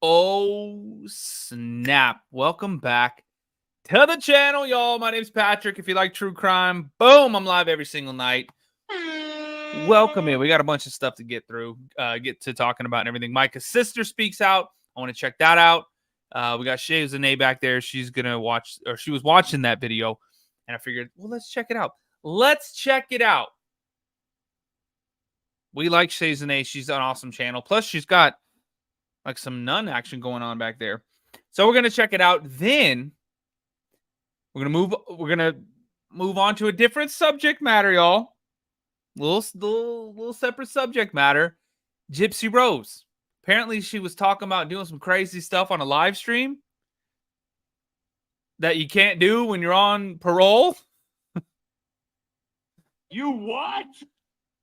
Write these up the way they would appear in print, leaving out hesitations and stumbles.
Oh, snap. Welcome back to the channel, y'all. My name's Patrick. If you like true crime, boom, I'm live every single night. Welcome in. We got a bunch of stuff to get through, get to talking about and everything. Micah's sister speaks out. I want to check that out. We got Shay Zane back there. She's going to watch, or she was watching that video, and I figured, well, let's check it out. Let's check it out. We like Shay Zane. She's an awesome channel. Plus, she's got like some nun action going on back there. So we're gonna check it out. Then we're gonna move on to a different subject matter, y'all. Little separate subject matter. Gypsy Rose. Apparently she was talking about doing some crazy stuff on a live stream that you can't do when you're on parole. You what?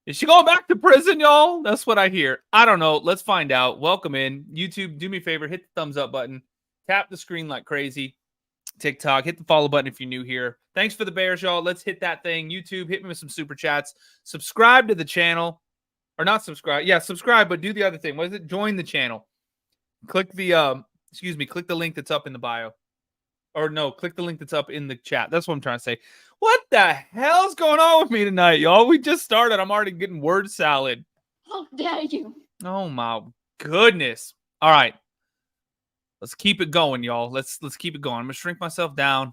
Is she going back to prison, y'all? That's what I hear. I don't know. Let's find out. Welcome in. YouTube, do me a favor. Hit the thumbs up button. Tap the screen like crazy. TikTok, hit the follow button if you're new here. Thanks for the bears, y'all. Let's hit that thing. YouTube, hit me with some super chats. Subscribe to the channel. Or not subscribe. Yeah, subscribe, but do the other thing. What is it? Join the channel. Click the, click the link that's up in the bio. Or no, click the link that's up in the chat. That's what I'm trying to say. What the hell's going on with me tonight, y'all? We just started. I'm already getting word salad. How dare you? Oh my goodness. All right. Let's keep it going, y'all. Let's keep it going. I'm gonna shrink myself down.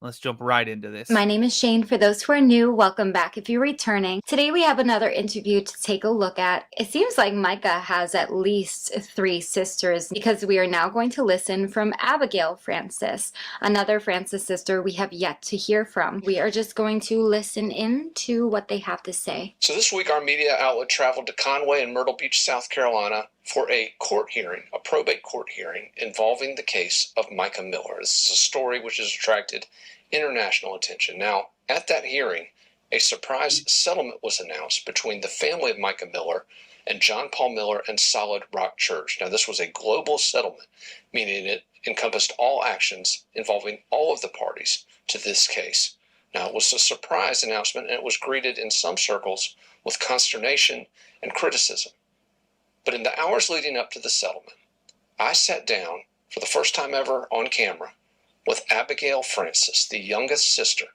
Let's jump right into this. My name is Shane. For those who are new, welcome back if you're returning. Today we have another interview to take a look at. It seems like Micah has at least 3 sisters because we are now going to listen from Abigail Francis, another Francis sister we have yet to hear from. We are just going to listen in to what they have to say. So this week our media outlet traveled to Conway and Myrtle Beach, South Carolina for a court hearing, a probate court hearing involving the case of Mica Miller. This is a story which has attracted international attention. Now, at that hearing, a surprise settlement was announced between the family of Mica Miller and John Paul Miller and Solid Rock Church. Now, this was a global settlement, meaning it encompassed all actions involving all of the parties to this case. Now, it was a surprise announcement, and it was greeted in some circles with consternation and criticism. But in the hours leading up to the settlement, I sat down for the first time ever on camera with Abigail Francis, the youngest sister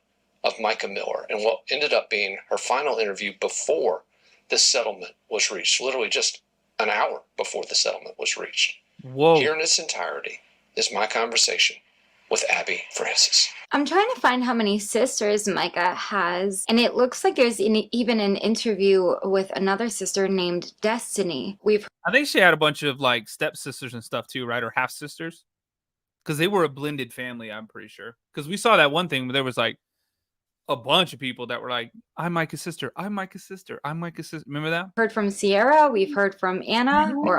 of Mica Miller, and what ended up being her final interview before the settlement was reached, literally just an hour before the settlement was reached. Whoa. Here in its entirety is my conversation with Abby Francis. I'm trying to find how many sisters Micah has, and it looks like there's even an interview with another sister named Destiny. I think she had a bunch of like stepsisters and stuff too, right? Or half sisters. Because they were a blended family, I'm pretty sure. Because we saw that one thing where there was like a bunch of people that were like, I'm Micah's sister, I'm Micah's sister, I'm Micah's sister. Remember that? Heard from Sierra, we've heard from Anna. We're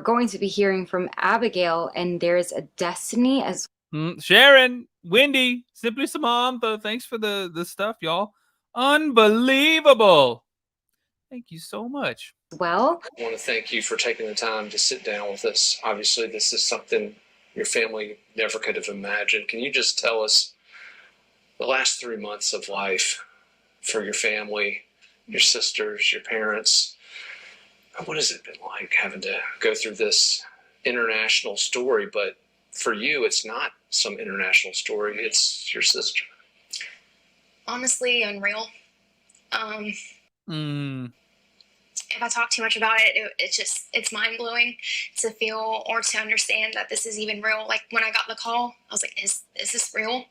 going to be hearing from Abigail, and there's a Destiny as Sharon, Wendy, Simply Samantha, thanks for the stuff, y'all. Unbelievable. Thank you so much. well. I want to thank you for taking the time to sit down with us. Obviously, this is something your family never could have imagined. Can you just tell us the last 3 months of life for your family, your sisters, your parents? What has it been like having to go through this international story? But for you, it's not some international story. It's your sister. Honestly, unreal. If I talk too much about it, it's mind-blowing to feel or to understand that this is even real. Like when I got the call, I was like, is this real?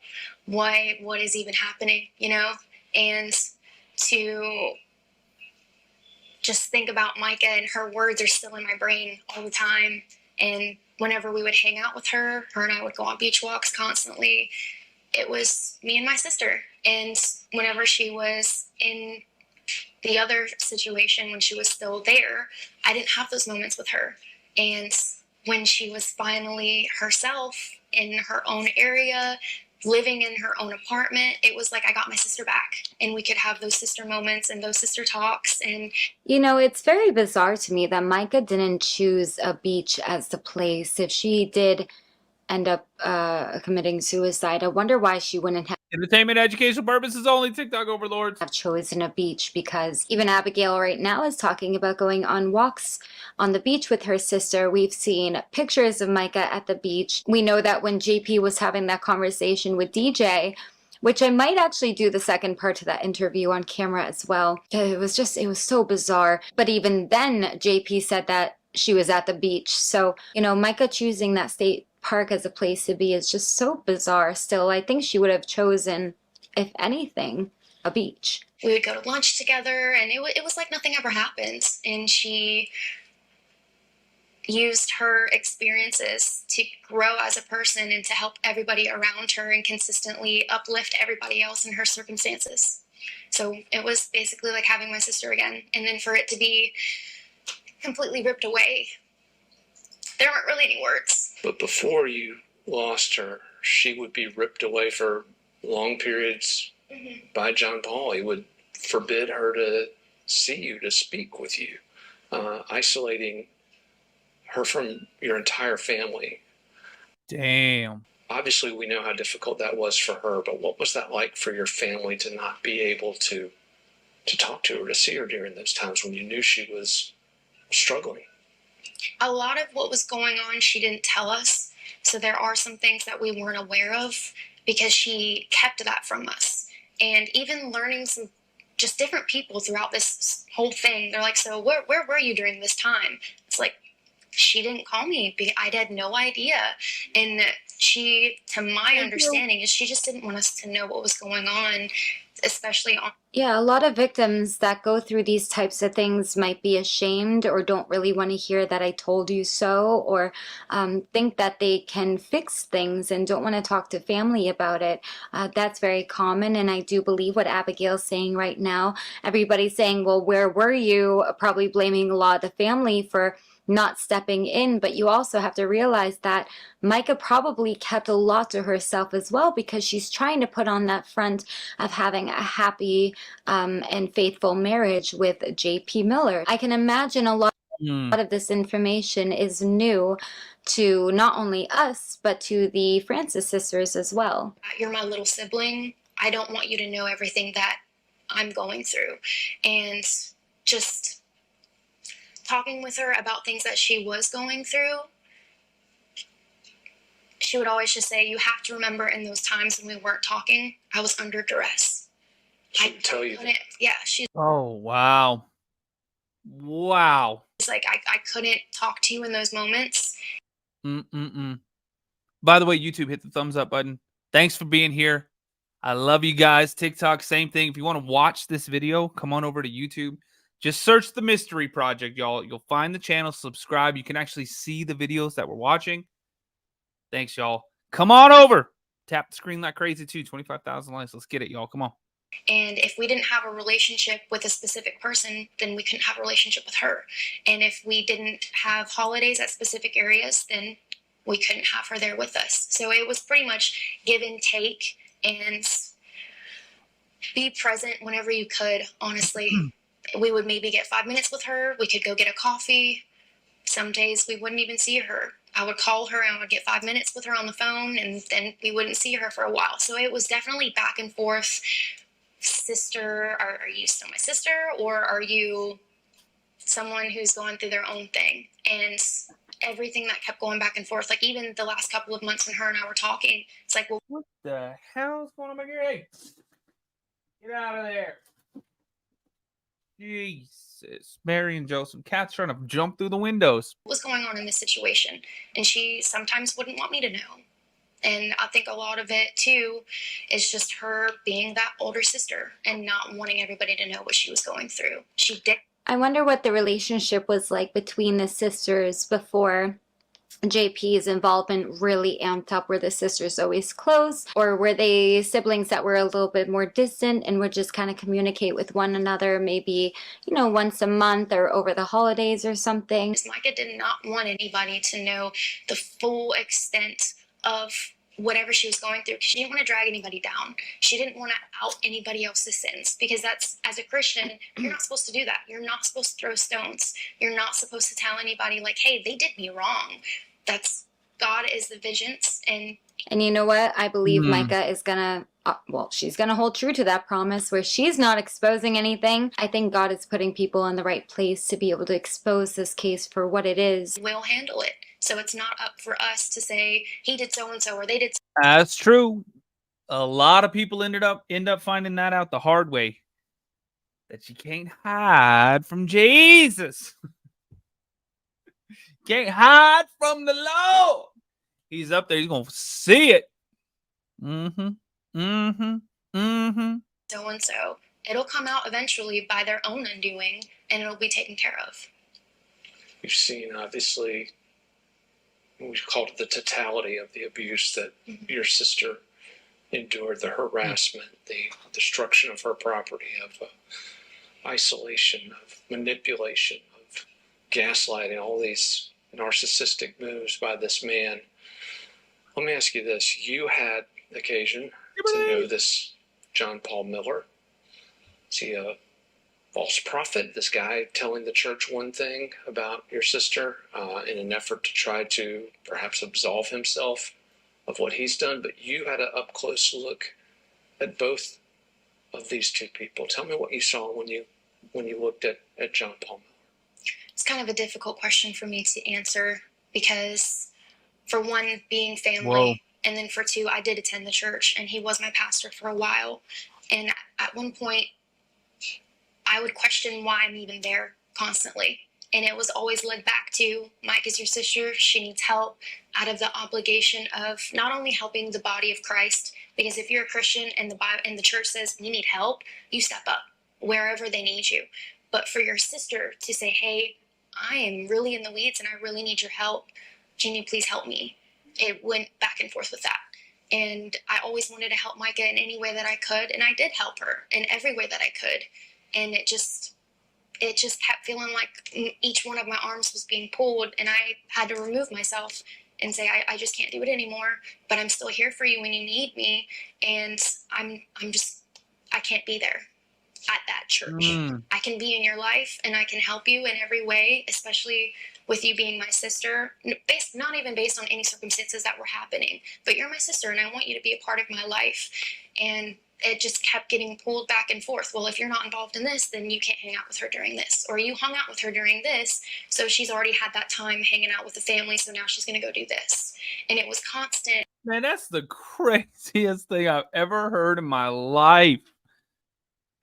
What is even happening, you know? And to just think about Micah, and her words are still in my brain all the time. And whenever we would hang out with her and I would go on beach walks constantly, it was me and my sister. And whenever she was in the other situation, when she was still there, I didn't have those moments with her. And when she was finally herself in her own area, living in her own apartment, it was like I got my sister back, and we could have those sister moments and those sister talks. And you know, it's very bizarre to me that Micah didn't choose a beach as the place. If she did end up committing suicide, I wonder why she wouldn't have. Entertainment, educational purposes only. TikTok overlords have chosen a beach, because even Abigail right now is talking about going on walks on the beach with her sister. We've seen pictures of Micah at the beach. We know that when JP was having that conversation with DJ, which I might actually do the second part to that interview on camera as well. It was so bizarre. But even then, JP said that she was at the beach. So, Micah choosing that state park as a place to be is just so bizarre still. I think she would have chosen, if anything, a beach. We would go to lunch together, and it was like nothing ever happened. And she used her experiences to grow as a person and to help everybody around her and consistently uplift everybody else in her circumstances. So it was basically like having my sister again. And then for it to be completely ripped away, there aren't really any words. But before you lost her, she would be ripped away for long periods by John Paul. He would forbid her to see you, to speak with you, isolating her from your entire family. Damn. Obviously, we know how difficult that was for her, but what was that like for your family to not be able to talk to her, to see her during those times when you knew she was struggling? A lot of what was going on, she didn't tell us. So there are some things that we weren't aware of because she kept that from us. And even learning some just different people throughout this whole thing, they're like, so where were you during this time? It's like, she didn't call me. I had no idea. And she, to my understanding, is she just didn't want us to know what was going on, especially on. Yeah, a lot of victims that go through these types of things might be ashamed or don't really want to hear that I told you so, or think that they can fix things and don't want to talk to family about it. That's very common, and I do believe what Abigail's saying right now. Everybody's saying, well, where were you? Probably blaming a lot of the family for not stepping in, but you also have to realize that Micah probably kept a lot to herself as well, because she's trying to put on that front of having a happy and faithful marriage with JP Miller. I can imagine a lot of this information is new to not only us, but to the Francis sisters as well. You're my little sibling. I don't want you to know everything that I'm going through. And just talking with her about things that she was going through, she would always just say, you have to remember in those times when we weren't talking, I was under duress. She would tell you that. Yeah, she's. Oh, wow. Wow. It's like, I couldn't talk to you in those moments. By the way, YouTube, hit the thumbs up button. Thanks for being here. I love you guys. TikTok, same thing. If you want to watch this video, come on over to YouTube. Just search The Mystery Project, y'all. You'll find the channel. Subscribe. You can actually see the videos that we're watching. Thanks, y'all. Come on over. Tap the screen like crazy, too. 25,000 likes. Let's get it, y'all. Come on. And if we didn't have a relationship with a specific person, then we couldn't have a relationship with her. And if we didn't have holidays at specific areas, then we couldn't have her there with us. So it was pretty much give and take, and be present whenever you could, honestly. We would maybe get 5 minutes with her. We could go get a coffee. Some days we wouldn't even see her. I would call her and I would get 5 minutes with her on the phone, and then we wouldn't see her for a while. So it was definitely back and forth. Sister, are you still my sister, or are you someone who's going through their own thing? And everything that kept going back and forth, like even the last couple of months when her and I were talking, it's like, well, what the hell's going on back here? Hey, get out of there. Jesus. Mary and Joseph. Cat's trying to jump through the windows. what was going on in this situation? And she sometimes wouldn't want me to know. And I think a lot of it, too, is just her being that older sister and not wanting everybody to know what she was going through. She did. I wonder what the relationship was like between the sisters before JP's involvement really amped up. Were the sisters always close, or were they siblings that were a little bit more distant and would just kind of communicate with one another, maybe, once a month or over the holidays or something? Micah did not want anybody to know the full extent of whatever she was going through, because she didn't want to drag anybody down. She didn't want to out anybody else's sins, because that's, as a Christian, you're not supposed to do that. You're not supposed to throw stones. You're not supposed to tell anybody like, hey, they did me wrong. That's God is the vengeance, and you know what? I believe Micah is gonna, she's gonna hold true to that promise where she's not exposing anything. I think God is putting people in the right place to be able to expose this case for what it is. we'll handle it. So it's not up for us to say he did so and so or they did. That's true. A lot of people end up finding that out the hard way. That you can't hide from Jesus. Can't hide from the Lord. He's up there. He's gonna see it. So and so. It'll come out eventually by their own undoing, and it'll be taken care of. You've seen, obviously, we've called it the totality of the abuse that your sister endured, the harassment, the destruction of her property, of isolation, of manipulation, of gaslighting, all these narcissistic moves by this man. Let me ask you this. You had occasion to know this John Paul Miller. Is he a false prophet? This guy telling the church one thing about your sister in an effort to try to perhaps absolve himself of what he's done. But you had an up-close look at both of these two people. Tell me what you saw when you looked at John Paul Miller. It's kind of a difficult question for me to answer because, for one, being family, and then for two, I did attend the church, and he was my pastor for a while. And at one point, I would question why I'm even there constantly. And it was always led back to, Mike is your sister. She needs help, out of the obligation of not only helping the body of Christ, because if you're a Christian and the church says you need help, you step up wherever they need you. But for your sister to say, hey, I am really in the weeds and I really need your help. Can you please help me? It went back and forth with that. And I always wanted to help Micah in any way that I could. And I did help her in every way that I could. And it just kept feeling like each one of my arms was being pulled, and I had to remove myself and say, I just can't do it anymore, but I'm still here for you when you need me. And I can't be there at that church. I can be in your life and I can help you in every way, especially with you being my sister, not even based on any circumstances that were happening, but you're my sister and I want you to be a part of my life. And it just kept getting pulled back and forth. Well, if you're not involved in this, then you can't hang out with her during this. Or you hung out with her during this, so she's already had that time hanging out with the family, so now she's going to go do this. And it was constant. Man, that's the craziest thing I've ever heard in my life.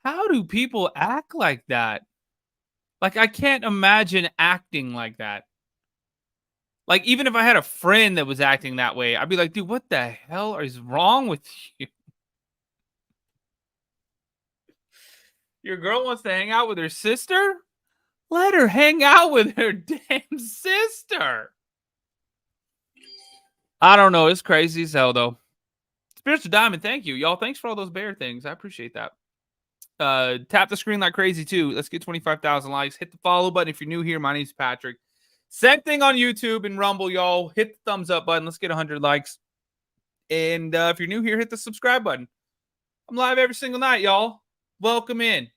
How do people act like that? Like, I can't imagine acting like that. Like, even if I had a friend that was acting that way, I'd be like, dude, what the hell is wrong with you? Your girl wants to hang out with her sister? Let her hang out with her damn sister. I don't know. It's crazy as hell, though. Spiritual Diamond, thank you. Y'all, thanks for all those bear things. I appreciate that. Tap the screen like crazy, too. Let's get 25,000 likes. Hit the follow button if you're new here. My name's Patrick. Same thing on YouTube and Rumble, y'all. Hit the thumbs up button. Let's get 100 likes. And if you're new here, hit the subscribe button. I'm live every single night, y'all. Welcome in.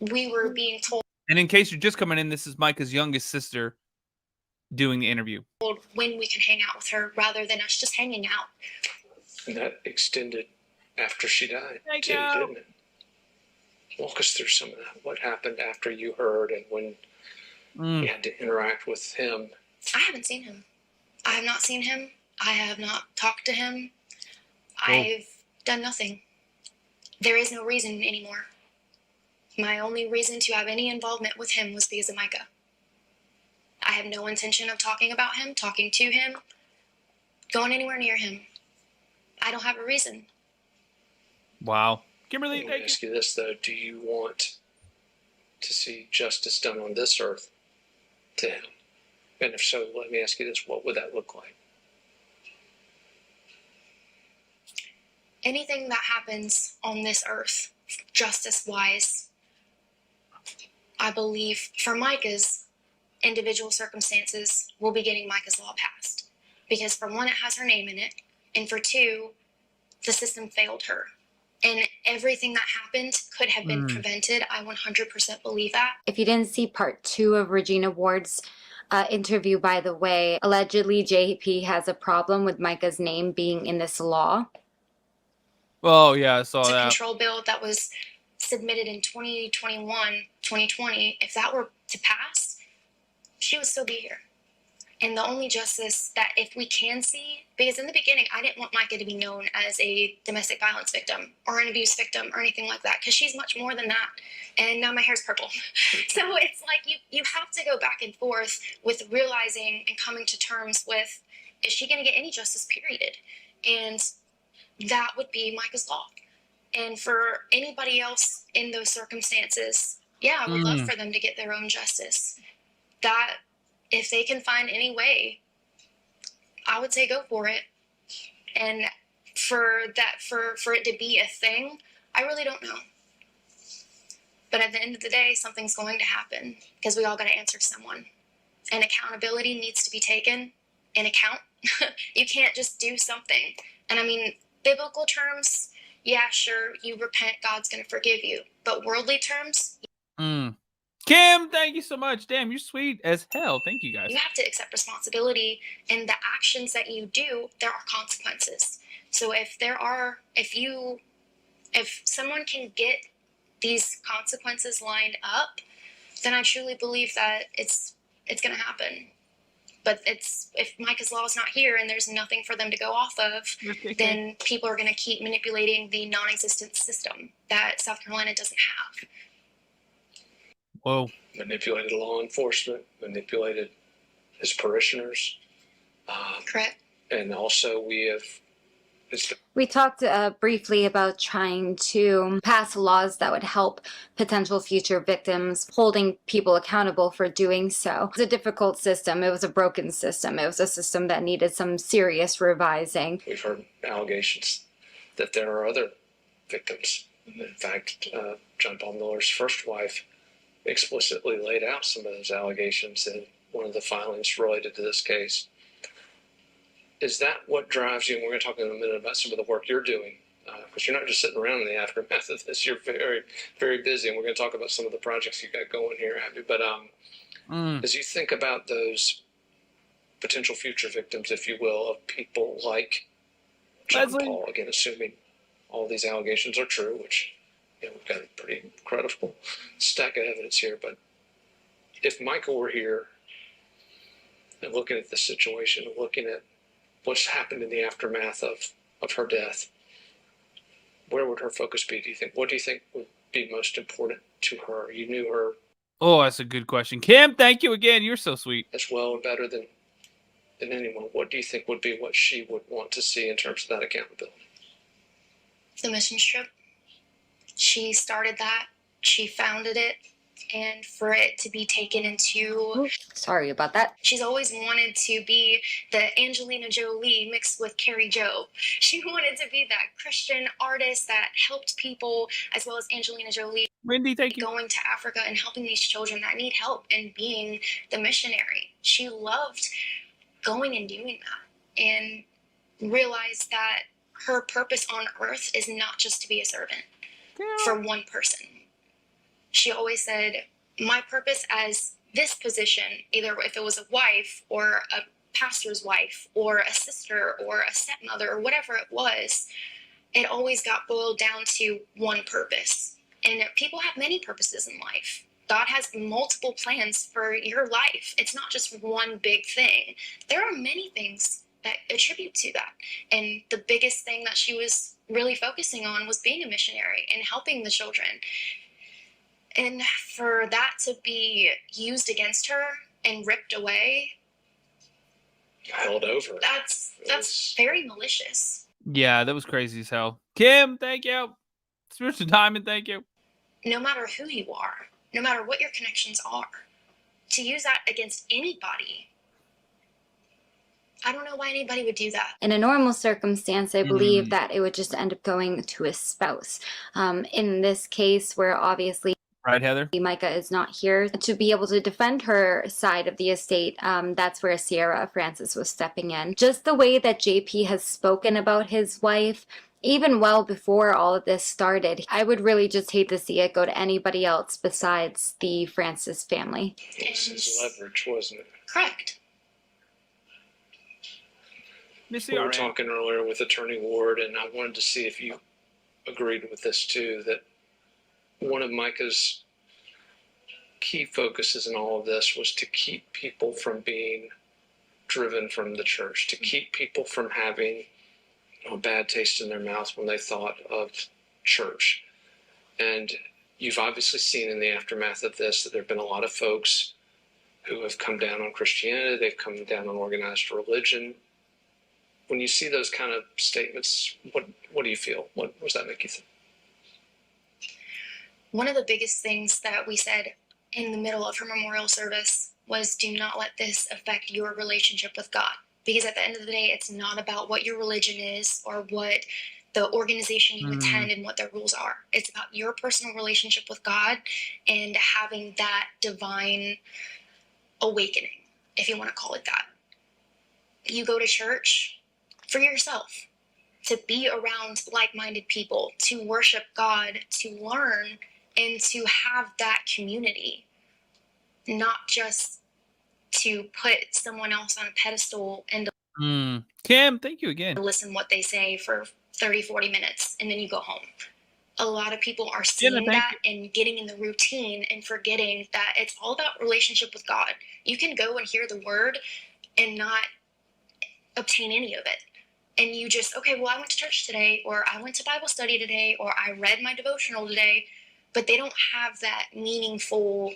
We were being told. And in case you're just coming in, this is Micah's youngest sister doing the interview. When we can hang out with her rather than us just hanging out. And that extended after she died, too, didn't it? Walk us through some of that. What happened after you heard and when you had to interact with him? I haven't seen him. I have not seen him. I have not talked to him. I've done nothing. There is no reason anymore. My only reason to have any involvement with him was because of Micah. I have no intention of talking about him, talking to him, going anywhere near him. I don't have a reason. Wow. Kimberly, Let me ask you this, though. Do you want to see justice done on this earth to him? And if so, let me ask you this. What would that look like? Anything that happens on this earth, justice-wise, I believe for Micah's individual circumstances, we'll be getting Micah's law passed. Because for one, it has her name in it. And for two, the system failed her. And everything that happened could have been prevented. I 100% believe that. If you didn't see part 2 of Regina Ward's interview, by the way. Allegedly, JP has a problem with Micah's name being in this law. Oh, yeah, I saw It's a that. control bill that was submitted in 2021, 2020. If that were to pass, she would still be here. And the only justice that if we can see, because in the beginning, I didn't want Micah to be known as a domestic violence victim or an abuse victim or anything like that, because she's much more than that. And now my hair's purple. So it's like you have to go back and forth with realizing and coming to terms with, is she going to get any justice, period? And that would be Micah's law. And for anybody else in those circumstances, yeah, I would love for them to get their own justice. That if they can find any way, I would say go for it. And for it to be a thing, I really don't know. But at the end of the day, something's going to happen because we all got to answer to someone. And accountability needs to be taken in account. You can't just do something. And I mean, biblical terms, yeah, sure, you repent, God's going to forgive you. But worldly terms, Kim, thank you so much. Damn, you're sweet as hell. Thank you, guys. you have to accept responsibility, and the actions that you do, there are consequences. So if someone can get these consequences lined up, then I truly believe that it's going to happen. But if Micah's law is not here and there's nothing for them to go off of, then people are going to keep manipulating the non-existent system that South Carolina doesn't have. Whoa. Manipulated law enforcement, manipulated his parishioners. Correct. And also We talked briefly about trying to pass laws that would help potential future victims, holding people accountable for doing so. It was a difficult system. It was a broken system. It was a system that needed some serious revising. We've heard allegations that there are other victims. In fact, John Paul Miller's first wife explicitly laid out some of those allegations in one of the filings related to this case. Is that what drives you? And we're going to talk in a minute about some of the work you're doing, because you're not just sitting around in the aftermath of this. You're very, very busy, and we're going to talk about some of the projects you got going here, Abby. But as you think about those potential future victims, if you will, of people like John Paul, again, assuming all these allegations are true, which we've got a pretty incredible stack of evidence here. But if Micah were here and looking at the situation, looking at what's happened in the aftermath of her death, where would her focus be, do you think? What do you think would be most important to her? You knew her. Oh, that's a good question. Kim, thank you again. You're so sweet. As well and better than anyone. What do you think would be what she would want to see in terms of that accountability? The mission trip. She started that. She founded it. And for it to be taken into... Sorry about that. She's always wanted to be the Angelina Jolie mixed with Carrie Jo. She wanted to be that Christian artist that helped people, as well as Angelina Jolie. Wendy, thank you. Going to Africa and helping these children that need help and being the missionary. She loved going and doing that and realized that her purpose on earth is not just to be a servant for one person. She always said, my purpose as this position, either if it was a wife or a pastor's wife or a sister or a stepmother or whatever it was, it always got boiled down to one purpose. And people have many purposes in life. God has multiple plans for your life. It's not just one big thing. There are many things that attribute to that. And the biggest thing that she was really focusing on was being a missionary and helping the children. And for that to be used against her and ripped away, held over. That's very malicious. Yeah, that was crazy as hell. Kim, thank you. Spiritual Diamond, thank you. No matter who you are, no matter what your connections are, to use that against anybody, I don't know why anybody would do that. In a normal circumstance, I believe that it would just end up going to a spouse. In this case, where obviously right, Heather? Micah is not here to be able to defend her side of the estate. That's where Sierra Francis was stepping in. Just the way that JP has spoken about his wife, even well before all of this started. I would really just hate to see it go to anybody else besides the Francis family. It was his leverage, wasn't it? Correct. Missy, We were all right. talking earlier with Attorney Ward, and I wanted to see if you agreed with this too, that one of Micah's key focuses in all of this was to keep people from being driven from the church, to keep people from having a bad taste in their mouth when they thought of church. And you've obviously seen in the aftermath of this that there have been a lot of folks who have come down on Christianity, they've come down on organized religion. When you see those kind of statements, what do you feel? What does that make you think? One of the biggest things that we said in the middle of her memorial service was, do not let this affect your relationship with God. Because at the end of the day, it's not about what your religion is or what the organization you attend and what their rules are. It's about your personal relationship with God and having that divine awakening, if you want to call it that. You go to church for yourself, to be around like-minded people, to worship God, to learn, and to have that community, not just to put someone else on a pedestal and Kim, thank you again. listen what they say for 30, 40 minutes, and then you go home. A lot of people are seeing that and getting in the routine and forgetting that it's all about relationship with God. You can go and hear the word and not obtain any of it. And you just, okay, well, I went to church today, or I went to Bible study today, or I read my devotional today, but they don't have that meaningful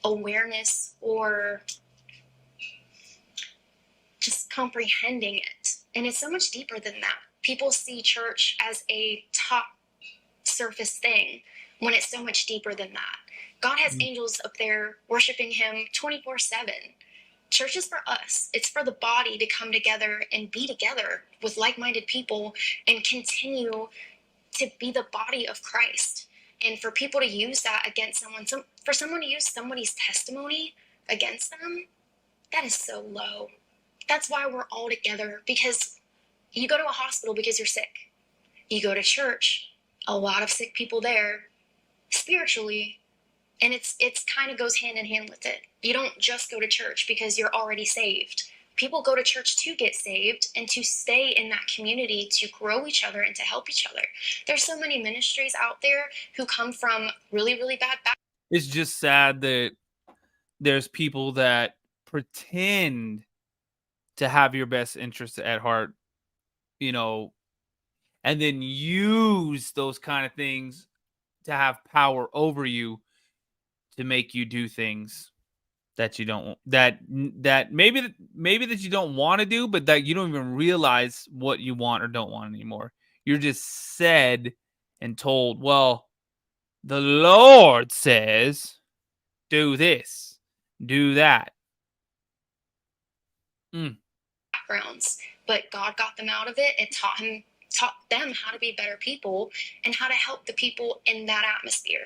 awareness or just comprehending it. And it's so much deeper than that. People see church as a top surface thing when it's so much deeper than that. God has angels up there worshiping him 24/7. Church is for us. It's for the body to come together and be together with like-minded people and continue to be the body of Christ. And for people to use that against someone, for someone to use somebody's testimony against them, that is so low. That's why we're all together, because you go to a hospital because you're sick. You go to church, a lot of sick people there spiritually, and it's kind of goes hand in hand with it. You don't just go to church because you're already saved. People go to church to get saved and to stay in that community, to grow each other and to help each other. There's so many ministries out there who come from really, really bad backgrounds. It's just sad that there's people that pretend to have your best interests at heart, you know, and then use those kind of things to have power over you, to make you do things that you don't, that maybe that you don't want to do, but that you don't even realize what you want or don't want anymore. You're just said and told, well, the Lord says, do this, do that. Backgrounds, but God got them out of it and taught them how to be better people and how to help the people in that atmosphere.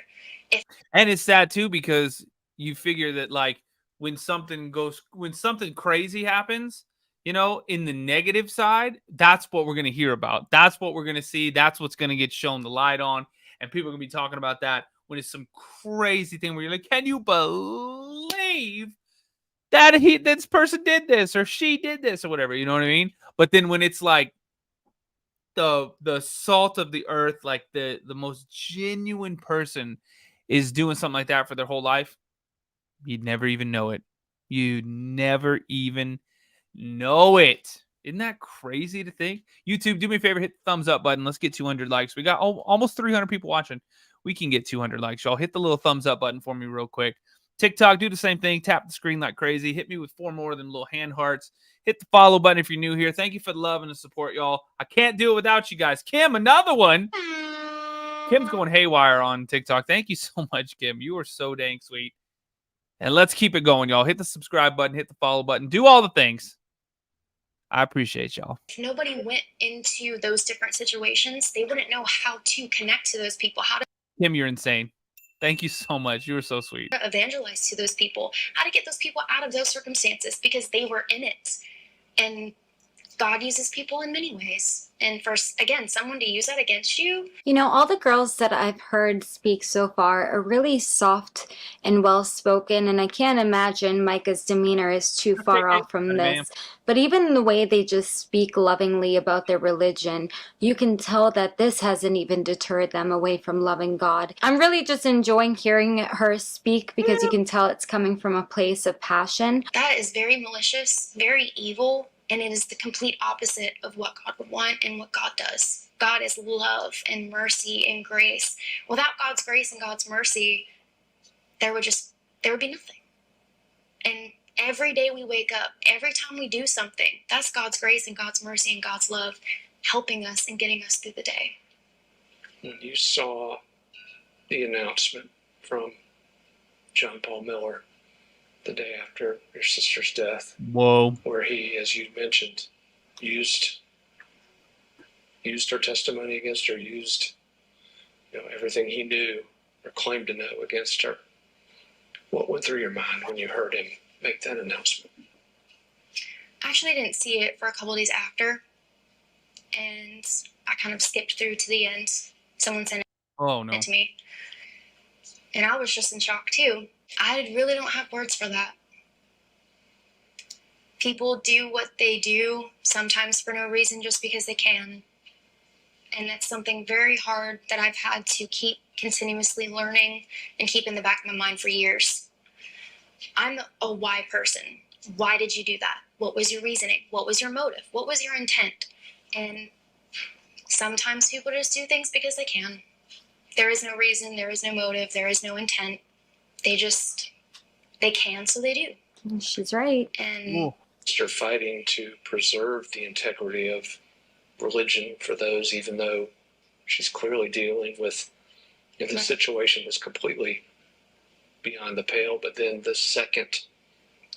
And it's sad too, because you figure that, like, when something crazy happens, you know, in the negative side, that's what we're going to hear about. That's what we're going to see. That's what's going to get shown the light on. And people are going to be talking about that when it's some crazy thing where you're like, can you believe that this person did this or she did this or whatever, you know what I mean? But then when it's like the salt of the earth, like the most genuine person is doing something like that for their whole life, you'd never even know it. You'd never even know it. Isn't that crazy to think? YouTube, do me a favor, hit the thumbs up button. Let's get 200 likes. We got almost 300 people watching. We can get 200 likes, y'all. Hit the little thumbs up button for me real quick. TikTok, do the same thing. Tap the screen like crazy. Hit me with 4 more of them little hand hearts. Hit the follow button if you're new here. Thank you for the love and the support, y'all. I can't do it without you guys. Kim, another one. Kim's going haywire on TikTok. Thank you so much, Kim. You are so dang sweet. And let's keep it going, y'all. Hit the subscribe button. Hit the follow button. Do all the things. I appreciate y'all. If nobody went into those different situations, they wouldn't know how to connect to those people, how to Kim, you're insane. Thank you so much. You were so sweet. evangelize to those people, how to get those people out of those circumstances because they were in it. And God uses people in many ways. And for, again, someone to use that against you. You know, all the girls that I've heard speak so far are really soft and well-spoken, and I can't imagine Micah's demeanor is too far off from this. But even the way they just speak lovingly about their religion, you can tell that this hasn't even deterred them away from loving God. I'm really just enjoying hearing her speak because you can tell it's coming from a place of passion. That is very malicious, very evil. And it is the complete opposite of what God would want and what God does. God is love and mercy and grace. Without God's grace and God's mercy, there would be nothing. And every day we wake up, every time we do something, that's God's grace and God's mercy and God's love helping us and getting us through the day. When you saw the announcement from John Paul Miller the day after your sister's death, where he, as you mentioned, used her testimony against her, used everything he knew or claimed to know against her, what went through your mind when you heard him make that announcement? I actually didn't see it for a couple of days after, and I kind of skipped through to the end. Someone sent it to me, and I was just in shock too. I really don't have words for that. People do what they do, sometimes for no reason, just because they can. And that's something very hard that I've had to keep continuously learning and keep in the back of my mind for years. I'm a why person. Why did you do that? What was your reasoning? What was your motive? What was your intent? And sometimes people just do things because they can. There is no reason, there is no motive, there is no intent. They can, so they do. She's right. And You're fighting to preserve the integrity of religion for those, even though she's clearly dealing with the situation that's completely beyond the pale. But then the second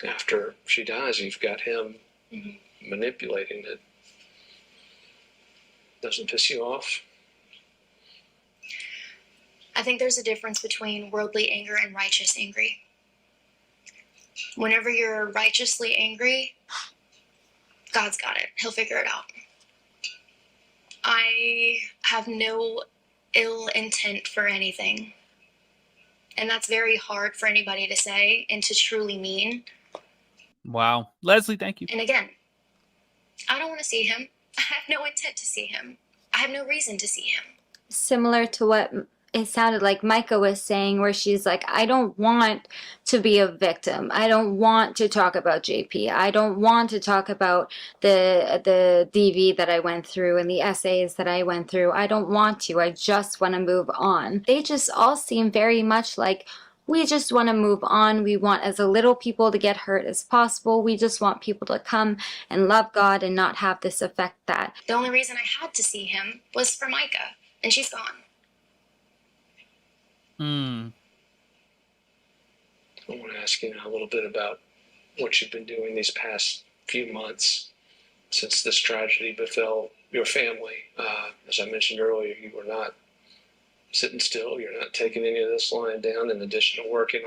after she dies, you've got him manipulating it. Doesn't piss you off? I think there's a difference between worldly anger and righteous anger. Whenever you're righteously angry, God's got it. He'll figure it out. I have no ill intent for anything. And that's very hard for anybody to say and to truly mean. Wow. Leslie, thank you. And again, I don't want to see him. I have no intent to see him. I have no reason to see him. Similar to what it sounded like Micah was saying, where she's like, I don't want to be a victim. I don't want to talk about JP. I don't want to talk about the DV that I went through and the essays that I went through. I don't want to. I just want to move on. They just all seem very much like, we just want to move on. We want as little people to get hurt as possible. We just want people to come and love God and not have this affect that. The only reason I had to see him was for Micah, and she's gone. I want to ask you now a little bit about what you've been doing these past few months since this tragedy befell your family. As I mentioned earlier, you were not sitting still. You're not taking any of this lying down. In addition to working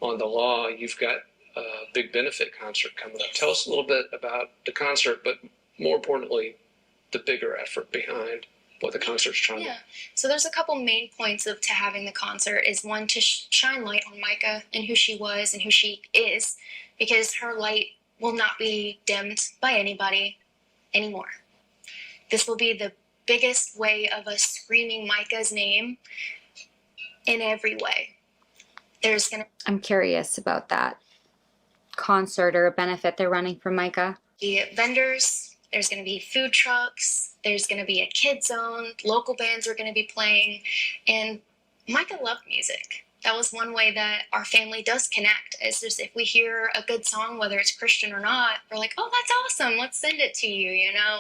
on the law, you've got a big benefit concert coming up. Tell us a little bit about the concert, but more importantly, the bigger effort behind what the concert's trying to do. So there's a couple main points to having the concert. Is one, to shine light on Micah and who she was and who she is, because her light will not be dimmed by anybody anymore. This will be the biggest way of us screaming Micah's name in every way. I'm curious about that concert or a benefit they're running for Micah. Be vendors. There's going to be food trucks. There's going to be a kid zone. Local bands are going to be playing. And Micah loved music. That was one way that our family does connect. It's just if we hear a good song, whether it's Christian or not, we're like, oh, that's awesome. Let's send it to you, you know?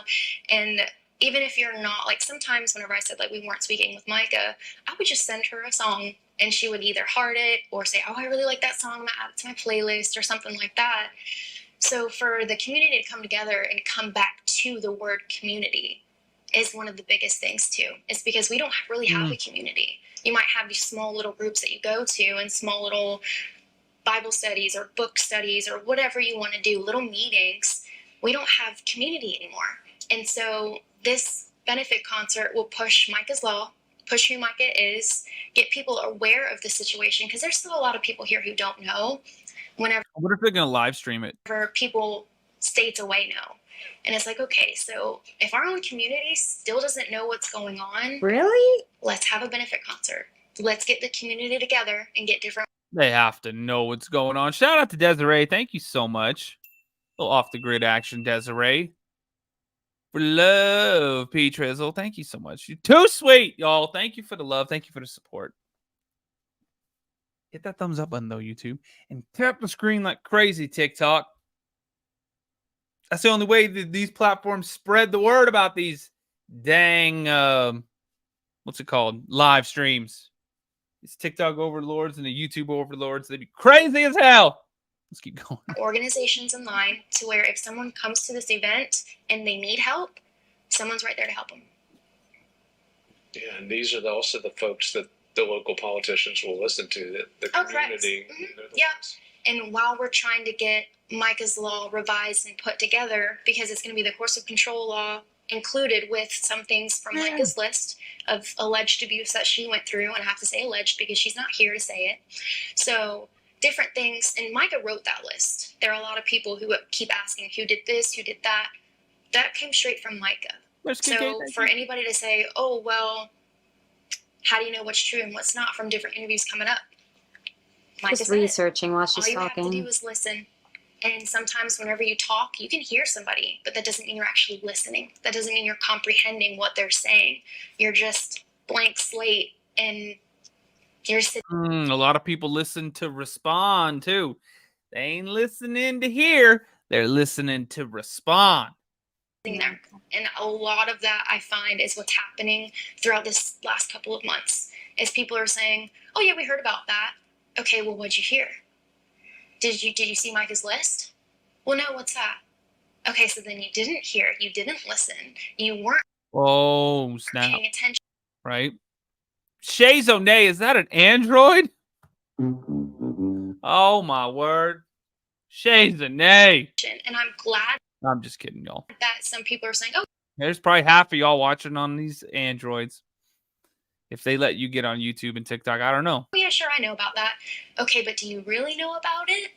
And even if you're not, like sometimes whenever I said like we weren't speaking with Micah, I would just send her a song and she would either heart it or say, oh, I really like that song. I'm going to add it to my playlist or something like that. So for the community to come together and come back to the word community is one of the biggest things too. It's because we don't really have a community. You might have these small little groups that you go to and small little Bible studies or book studies or whatever you want to do, little meetings. we don't have community anymore. And so this benefit concert will push Micah's Law, push who Micah is, get people aware of the situation, because there's still a lot of people here who don't know. Whenever I wonder if they're going to live stream it. people states away know. And it's like, okay, so if our own community still doesn't know what's going on, Really? let's have a benefit concert. Let's get the community together and get different. They have to know what's going on. Shout out to Desiree. Thank you so much. A little off the grid action, Desiree. For love, P Trizzle. Thank you so much. You're too sweet, y'all. Thank you for the love. Thank you for the support. Hit that thumbs up button, though, YouTube. And tap the screen like crazy, TikTok. That's the only way that these platforms spread the word about these dang, what's it called? Live streams. These TikTok overlords and the YouTube overlords, they'd be crazy as hell. Let's keep going. Organizations in line to where if someone comes to this event and they need help, someone's right there to help them. Yeah, and these are also the folks that the local politicians will listen to, the community. Correct. Yeah. And while we're trying to get Micah's Law revised and put together, because it's going to be the course of control law included with some things from Micah's list of alleged abuse that she went through, and I have to say alleged because she's not here to say it. So different things, and Micah wrote that list. There are a lot of people who keep asking who did this, who did that. That came straight from Micah. So for anybody to say, oh, well, how do you know what's true and what's not from different interviews coming up? Micah Just said it. researching while she's All you talking. have to do is listen. And sometimes whenever you talk, you can hear somebody, but that doesn't mean you're actually listening. That doesn't mean you're comprehending what they're saying. You're just blank slate, and you're sitting. A lot of people listen to respond, too. They ain't listening to hear. They're listening to respond. There. And a lot of that I find is what's happening throughout this last couple of months is people are saying, oh yeah, we heard about that. Okay, well, what'd you hear? Did you see Micah's list? Well, no, what's that? Okay, so then you didn't hear, you didn't listen, you weren't snap. paying attention. Right? Shays O'Nay, is that an Android? Oh my word. Shays O'Nay. And I'm glad I'm just kidding, y'all. that some people are saying, oh, There's probably half of y'all watching on these Androids. If they let you get on YouTube and TikTok, I don't know. yeah, sure, I know about that. Okay, but do you really know about it?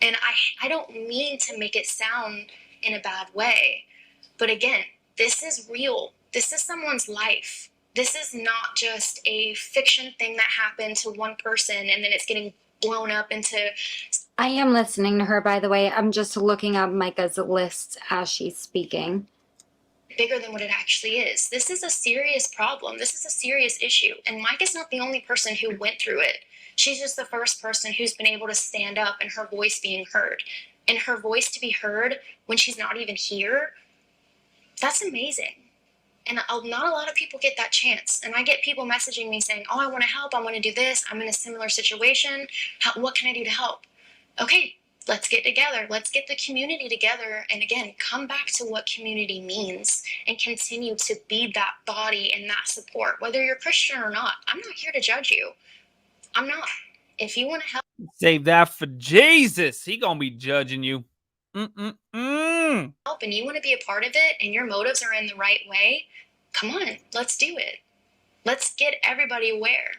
And I don't mean to make it sound in a bad way. But again, this is real. This is someone's life. This is not just a fiction thing that happened to one person and then it's getting blown up into. I am listening to her, by the way. I'm just looking up Micah's list as she's speaking. Bigger than what it actually is. This is a serious problem. This is a serious issue. And Micah's not the only person who went through it. She's just the first person who's been able to stand up and her voice being heard. And her voice to be heard when she's not even here, that's amazing. And not a lot of people get that chance. And I get people messaging me saying, oh, I want to help. I want to do this. I'm in a similar situation. What can I do to help? Okay, let's get together. Let's get the community together. And again, come back to what community means and continue to be that body and that support, whether you're Christian or not. I'm not here to judge you. I'm not. If you want to help. Save that for Jesus. He gonna be judging you. Help and you want to be a part of it and your motives are in the right way, come on, let's do it. Let's get everybody aware.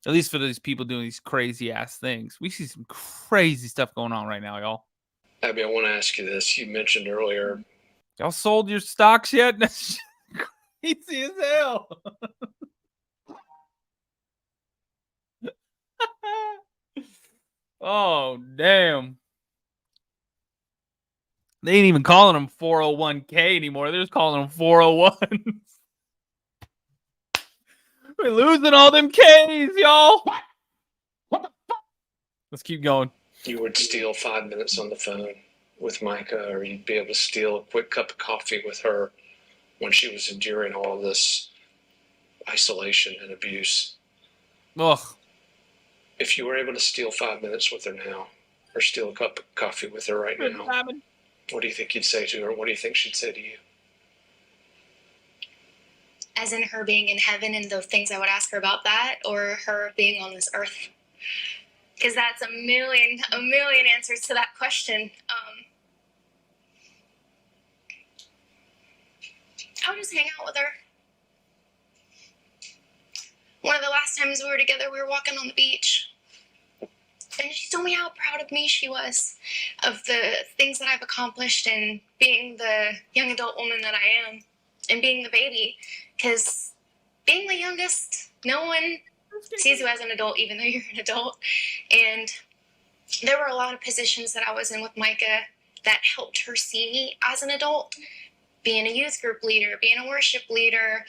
At least for these people doing these crazy ass things. We see some crazy stuff going on right now, y'all. Abby, I want to ask you this. You mentioned earlier. Y'all sold your stocks yet? That's crazy as hell. Oh, damn. They ain't even calling them 401k anymore. They're just calling them 401s. We're losing all them K's, y'all. What the fuck? Let's keep going. You would steal 5 minutes on the phone with Micah, or you'd be able to steal a quick cup of coffee with her when she was enduring all this isolation and abuse. Ugh. If you were able to steal 5 minutes with her now, or steal a cup of coffee with her right now, what do you think you'd say to her? What do you think she'd say to you? As in her being in heaven and the things I would ask her about that, or her being on this earth? Because that's a million answers to that question. I would just hang out with her. One of the last times we were together, we were walking on the beach. And she told me how proud of me she was, of the things that I've accomplished and being the young adult woman that I am and being the baby. Because being the youngest, no one sees you as an adult, even though you're an adult. And there were a lot of positions that I was in with Micah that helped her see me as an adult. Being a youth group leader, being a worship leader,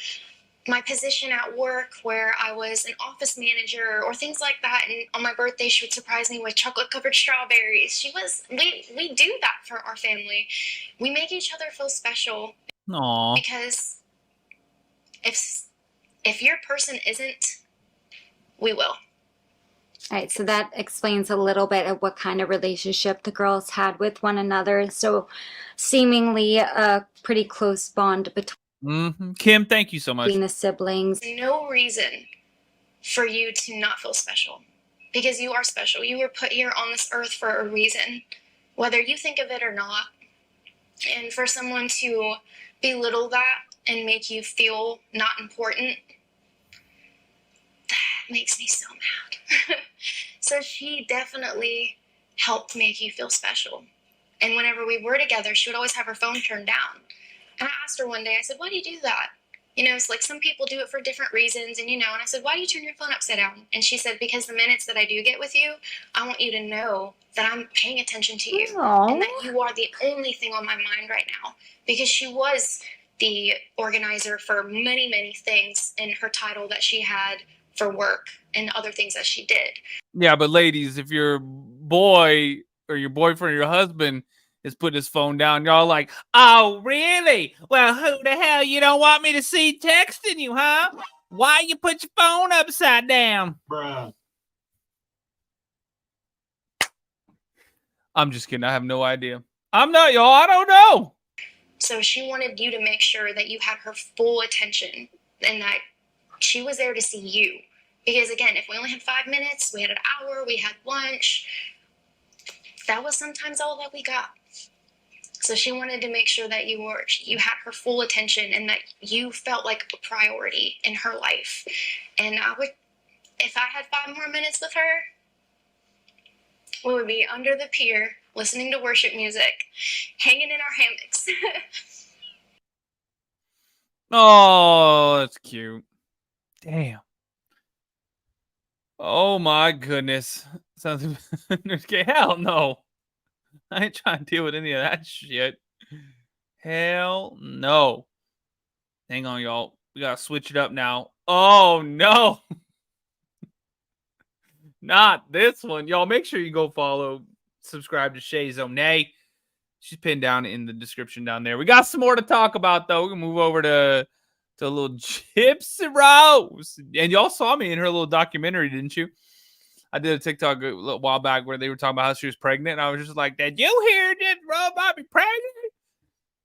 my position at work where I was an office manager or things like that. And on my birthday, she would surprise me with chocolate covered strawberries. We do that for our family. We make each other feel special. Aww. Because if your person isn't, we will. All right, so that explains a little bit of what kind of relationship the girls had with one another. So seemingly a pretty close bond between Kim, thank you so much. the siblings. No reason for you to not feel special, because you are special. You were put here on this earth for a reason, whether you think of it or not. And for someone to belittle that and make you feel not important, that makes me so mad. So she definitely helped make you feel special. And whenever we were together, she would always have her phone turned down. And I asked her one day, I said, why do you do that? You know, it's like some people do it for different reasons, and and I said, why do you turn your phone upside down? And she said, because the minutes that I do get with you, I want you to know that I'm paying attention to you. Aww. And that you are the only thing on my mind right now. Because she was the organizer for many, many things in her title that she had for work and other things that she did. Yeah, but ladies, if your boy or your boyfriend or your husband is putting his phone down, y'all like, oh, really? Well, who the hell you don't want me to see texting you, huh? Why you put your phone upside down? Bruh. I'm just kidding. I have no idea. I'm not, y'all. I don't know. So she wanted you to make sure that you had her full attention and that she was there to see you. Because again, if we only had 5 minutes, we had an hour, we had lunch, that was sometimes all that we got. So she wanted to make sure that you had her full attention and that you felt like a priority in her life. And if I had 5 more minutes with her, we would be under the pier, listening to worship music, hanging in our hammocks. Oh, that's cute. Damn. Oh my goodness. Sounds okay. Hell no. I ain't trying to deal with any of that shit. Hell no. Hang on, y'all. We gotta switch it up now. Oh no. Not this one. Y'all make sure you go follow, subscribe to Shay Zonay. She's pinned down in the description down there. We got some more to talk about, though. We're going to move over to a little Gypsy Rose. And y'all saw me in her little documentary, didn't you? I did a TikTok a little while back where they were talking about how she was pregnant. And I was just like, did you hear that Roe-Robbie pregnant?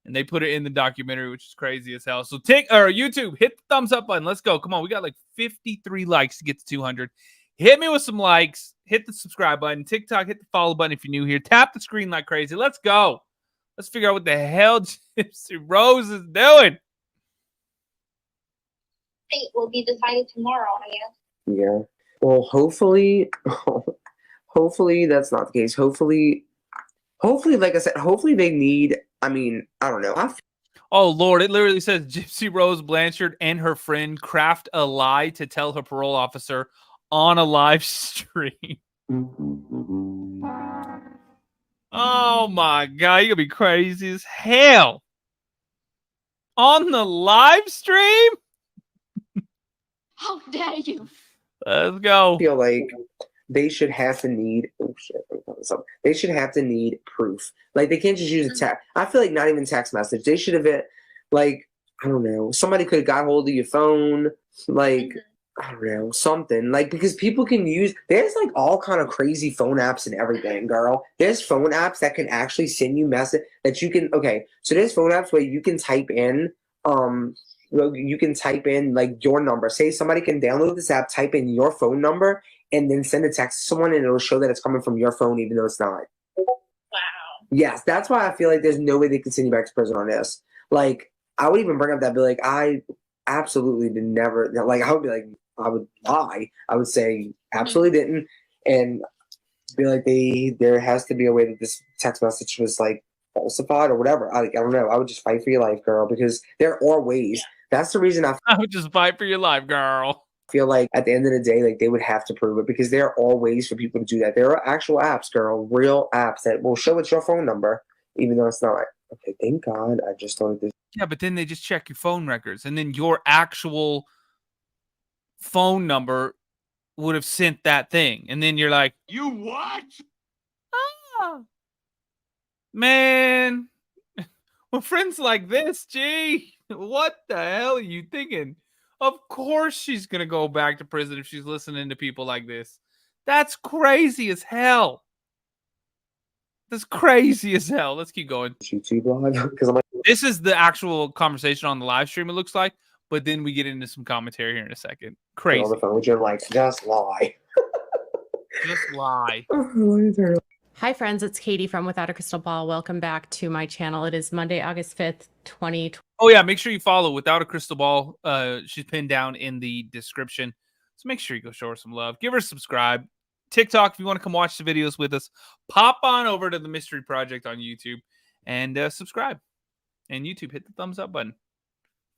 And they put it in the documentary, which is crazy as hell. So YouTube, hit the thumbs up button. Let's go. Come on. We got like 53 likes to get to 200. Hit me with some likes. Hit the subscribe button. TikTok, hit the follow button if you're new here. Tap the screen like crazy. Let's go. Let's figure out what the hell Gypsy Rose is doing. Fate will be decided tomorrow, I guess. Yeah. Well, hopefully that's not the case. Hopefully, like I said, hopefully they need, I don't know. Oh, Lord. It literally says Gypsy Rose Blanchard and her friend craft a lie to tell her parole officer on a live stream. Oh my God, you're gonna be crazy as hell. On the live stream? How dare you? Let's go. I feel like they should have to need they should have to need proof. Like they can't just use a text. I feel like not even text message. They should have been like, I don't know, somebody could have got hold of your phone, like I don't know, something like, because people can use, there's like all kind of crazy phone apps and everything, girl. There's phone apps that can actually send you message that you can, okay, so there's phone apps where you can type in, like your number. Say somebody can download this app, type in your phone number, and then send a text to someone, and it'll show that it's coming from your phone, even though it's not. Wow. Yes, that's why I feel like there's no way they can send you back to prison on this. Like, I would even bring up that, be like, I absolutely did never, like, I would be like, I would lie. I would say absolutely didn't, and be like, there has to be a way that this text message was like falsified or whatever. I don't know. I would just fight for your life, girl, because there are ways. That's the reason I would just fight for your life, girl. feel like at the end of the day, like, they would have to prove it, because there are ways for people to do that. There are actual apps, girl, real apps that will show it's your phone number, even though it's not. Okay, thank God I just started this. Yeah, but then they just check your phone records, and then your actual phone number would have sent that thing. And then you're like, you what? Ah, man, with friends like this, gee, what the hell are you thinking? Of course she's going to go back to prison if she's listening to people like this. That's crazy as hell. That's crazy as hell. Let's keep going. YouTube live, because I'm like, this is the actual conversation on the live stream, it looks like, but then we get into some commentary here in a second. Crazy. on the phone with you, I'm like, just lie. Just lie. Hi friends, it's Katie from Without a Crystal Ball. Welcome back to my channel. It is Monday, August 5th, 2020. Oh yeah, make sure you follow Without a Crystal Ball. She's pinned down in the description. So make sure you go show her some love. Give her a subscribe. TikTok, if you want to come watch the videos with us, pop on over to the Mystery Project on YouTube and subscribe. And YouTube, hit the thumbs up button.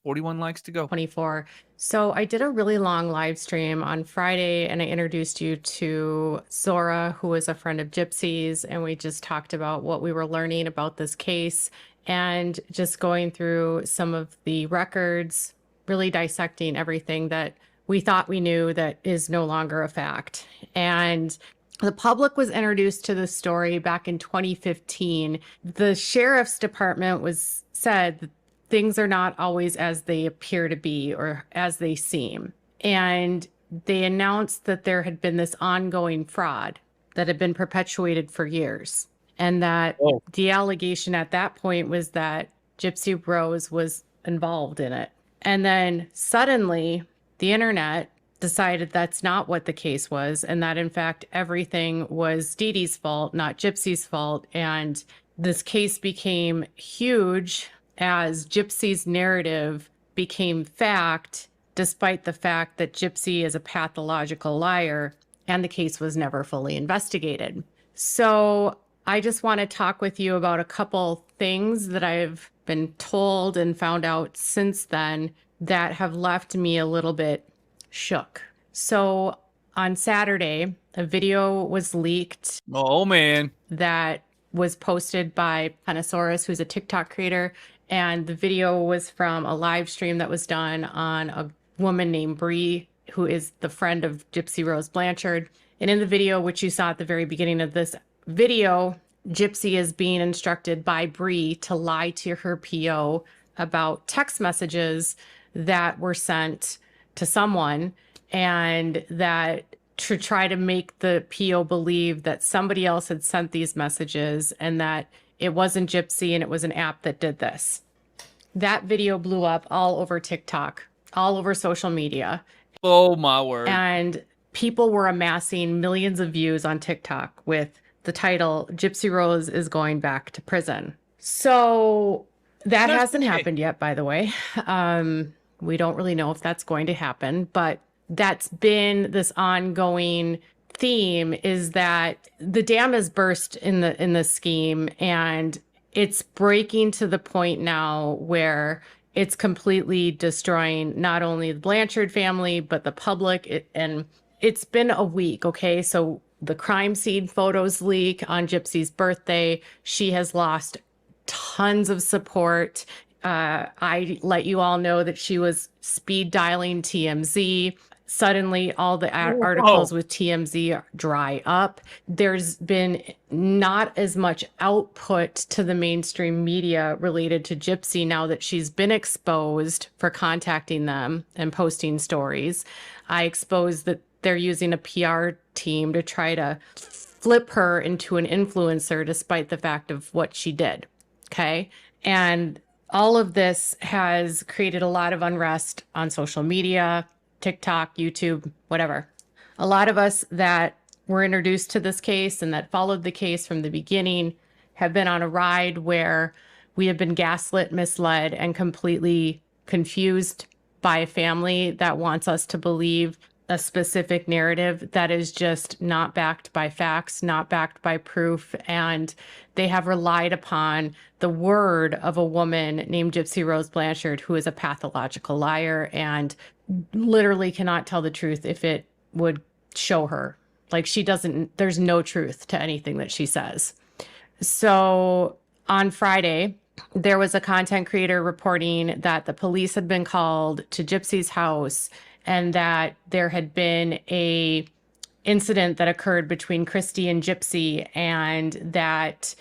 41 likes to go. 24. So I did a really long live stream on Friday and I introduced you to Zora, who is a friend of Gypsy's, and we just talked about what we were learning about this case and just going through some of the records, really dissecting everything that we thought we knew that is no longer a fact. And the public was introduced to this story back in 2015. The sheriff's department said that things are not always as they appear to be or as they seem. And they announced that there had been this ongoing fraud that had been perpetuated for years. And that the allegation at that point was that Gypsy Rose was involved in it. And then suddenly the internet decided that's not what the case was, and that in fact everything was Dee Dee's fault, not Gypsy's fault. And this case became huge as Gypsy's narrative became fact, despite the fact that Gypsy is a pathological liar and the case was never fully investigated. So I just want to talk with you about a couple things that I've been told and found out since then that have left me a little bit shook. So on Saturday, a video was leaked. Oh, man. That was posted by Panasaurus, who's a TikTok creator. And the video was from a live stream that was done on a woman named Bree, who is the friend of Gypsy Rose Blanchard. And in the video, which you saw at the very beginning of this video, Gypsy is being instructed by Bree to lie to her PO about text messages that were sent to someone, and that to try to make the PO believe that somebody else had sent these messages and that it wasn't Gypsy and it was an app that did this. That video blew up all over TikTok, all over social media. Oh my word. And people were amassing millions of views on TikTok with the title, Gypsy Rose is going back to prison. So that hasn't happened yet, by the way. We don't really know if that's going to happen, but that's been this ongoing theme, is that the dam has burst in the scheme, and it's breaking to the point now where it's completely destroying not only the Blanchard family, but the public. And it's been a week, okay? So the crime scene photos leak on Gypsy's birthday. She has lost tons of support. I let you all know that she was speed dialing TMZ. Suddenly, all the articles with TMZ dry up. There's been not as much output to the mainstream media related to Gypsy now that she's been exposed for contacting them and posting stories. I exposed that they're using a PR team to try to flip her into an influencer despite the fact of what she did. Okay. And all of this has created a lot of unrest on social media, TikTok, YouTube, whatever. A lot of us that were introduced to this case and that followed the case from the beginning have been on a ride where we have been gaslit, misled, and completely confused by a family that wants us to believe a specific narrative that is just not backed by facts, not backed by proof. And they have relied upon the word of a woman named Gypsy Rose Blanchard, who is a pathological liar and literally cannot tell the truth if it would show her. Like, she doesn't, there's no truth to anything that she says. So on Friday, there was a content creator reporting that the police had been called to Gypsy's house and that there had been a incident that occurred between Kristy and Gypsy, and that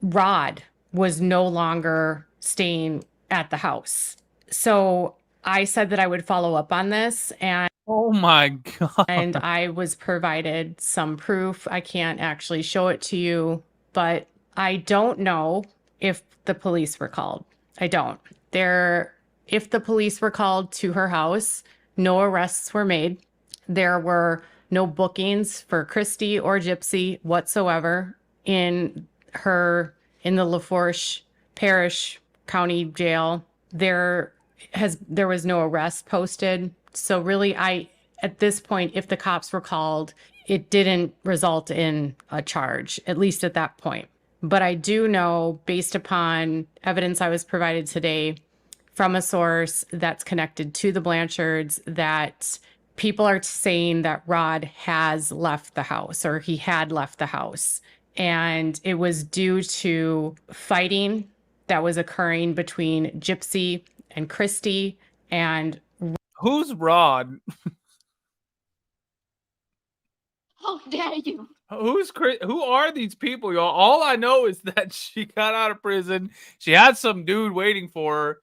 Rod was no longer staying at the house. So I said that I would follow up on this, and Oh my God. and I was provided some proof. I can't actually show it to you, but I don't know if the police were called. I don't. If the police were called to her house, no arrests were made. There were no bookings for Kristy or Gypsy whatsoever in the LaFourche Parish County Jail. There was no arrest posted. So really, at this point, if the cops were called, it didn't result in a charge, at least at that point. But I do know, based upon evidence I was provided today from a source that's connected to the Blanchards, that people are saying that Rod has left the house, or he had left the house. And it was due to fighting that was occurring between Gypsy and Kristy. And Who's Rod? How dare you? Who are these people, y'all? All I know is that she got out of prison. She had some dude waiting for her.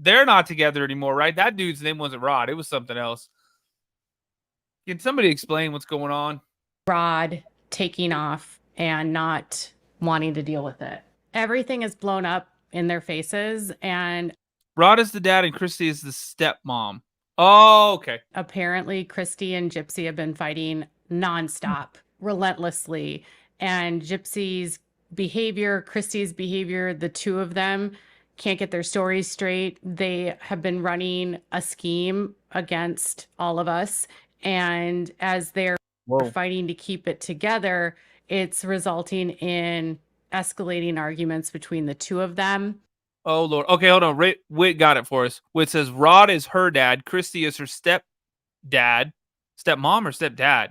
They're not together anymore, right? That dude's name wasn't Rod. It was something else. Can somebody explain what's going on? Rod taking off and not wanting to deal with it. Everything is blown up in their faces, and Rod is the dad and Kristy is the stepmom. Oh, okay. apparently Kristy and Gypsy have been fighting nonstop, relentlessly. And Gypsy's behavior, Kristy's behavior, the two of them can't get their stories straight. They have been running a scheme against all of us. And as they're fighting to keep it together, it's resulting in escalating arguments between the two of them. Oh, Lord. Okay, hold on. Whit got it for us. Whit says Rod is her dad. Kristy is her stepdad. Stepmom or stepdad?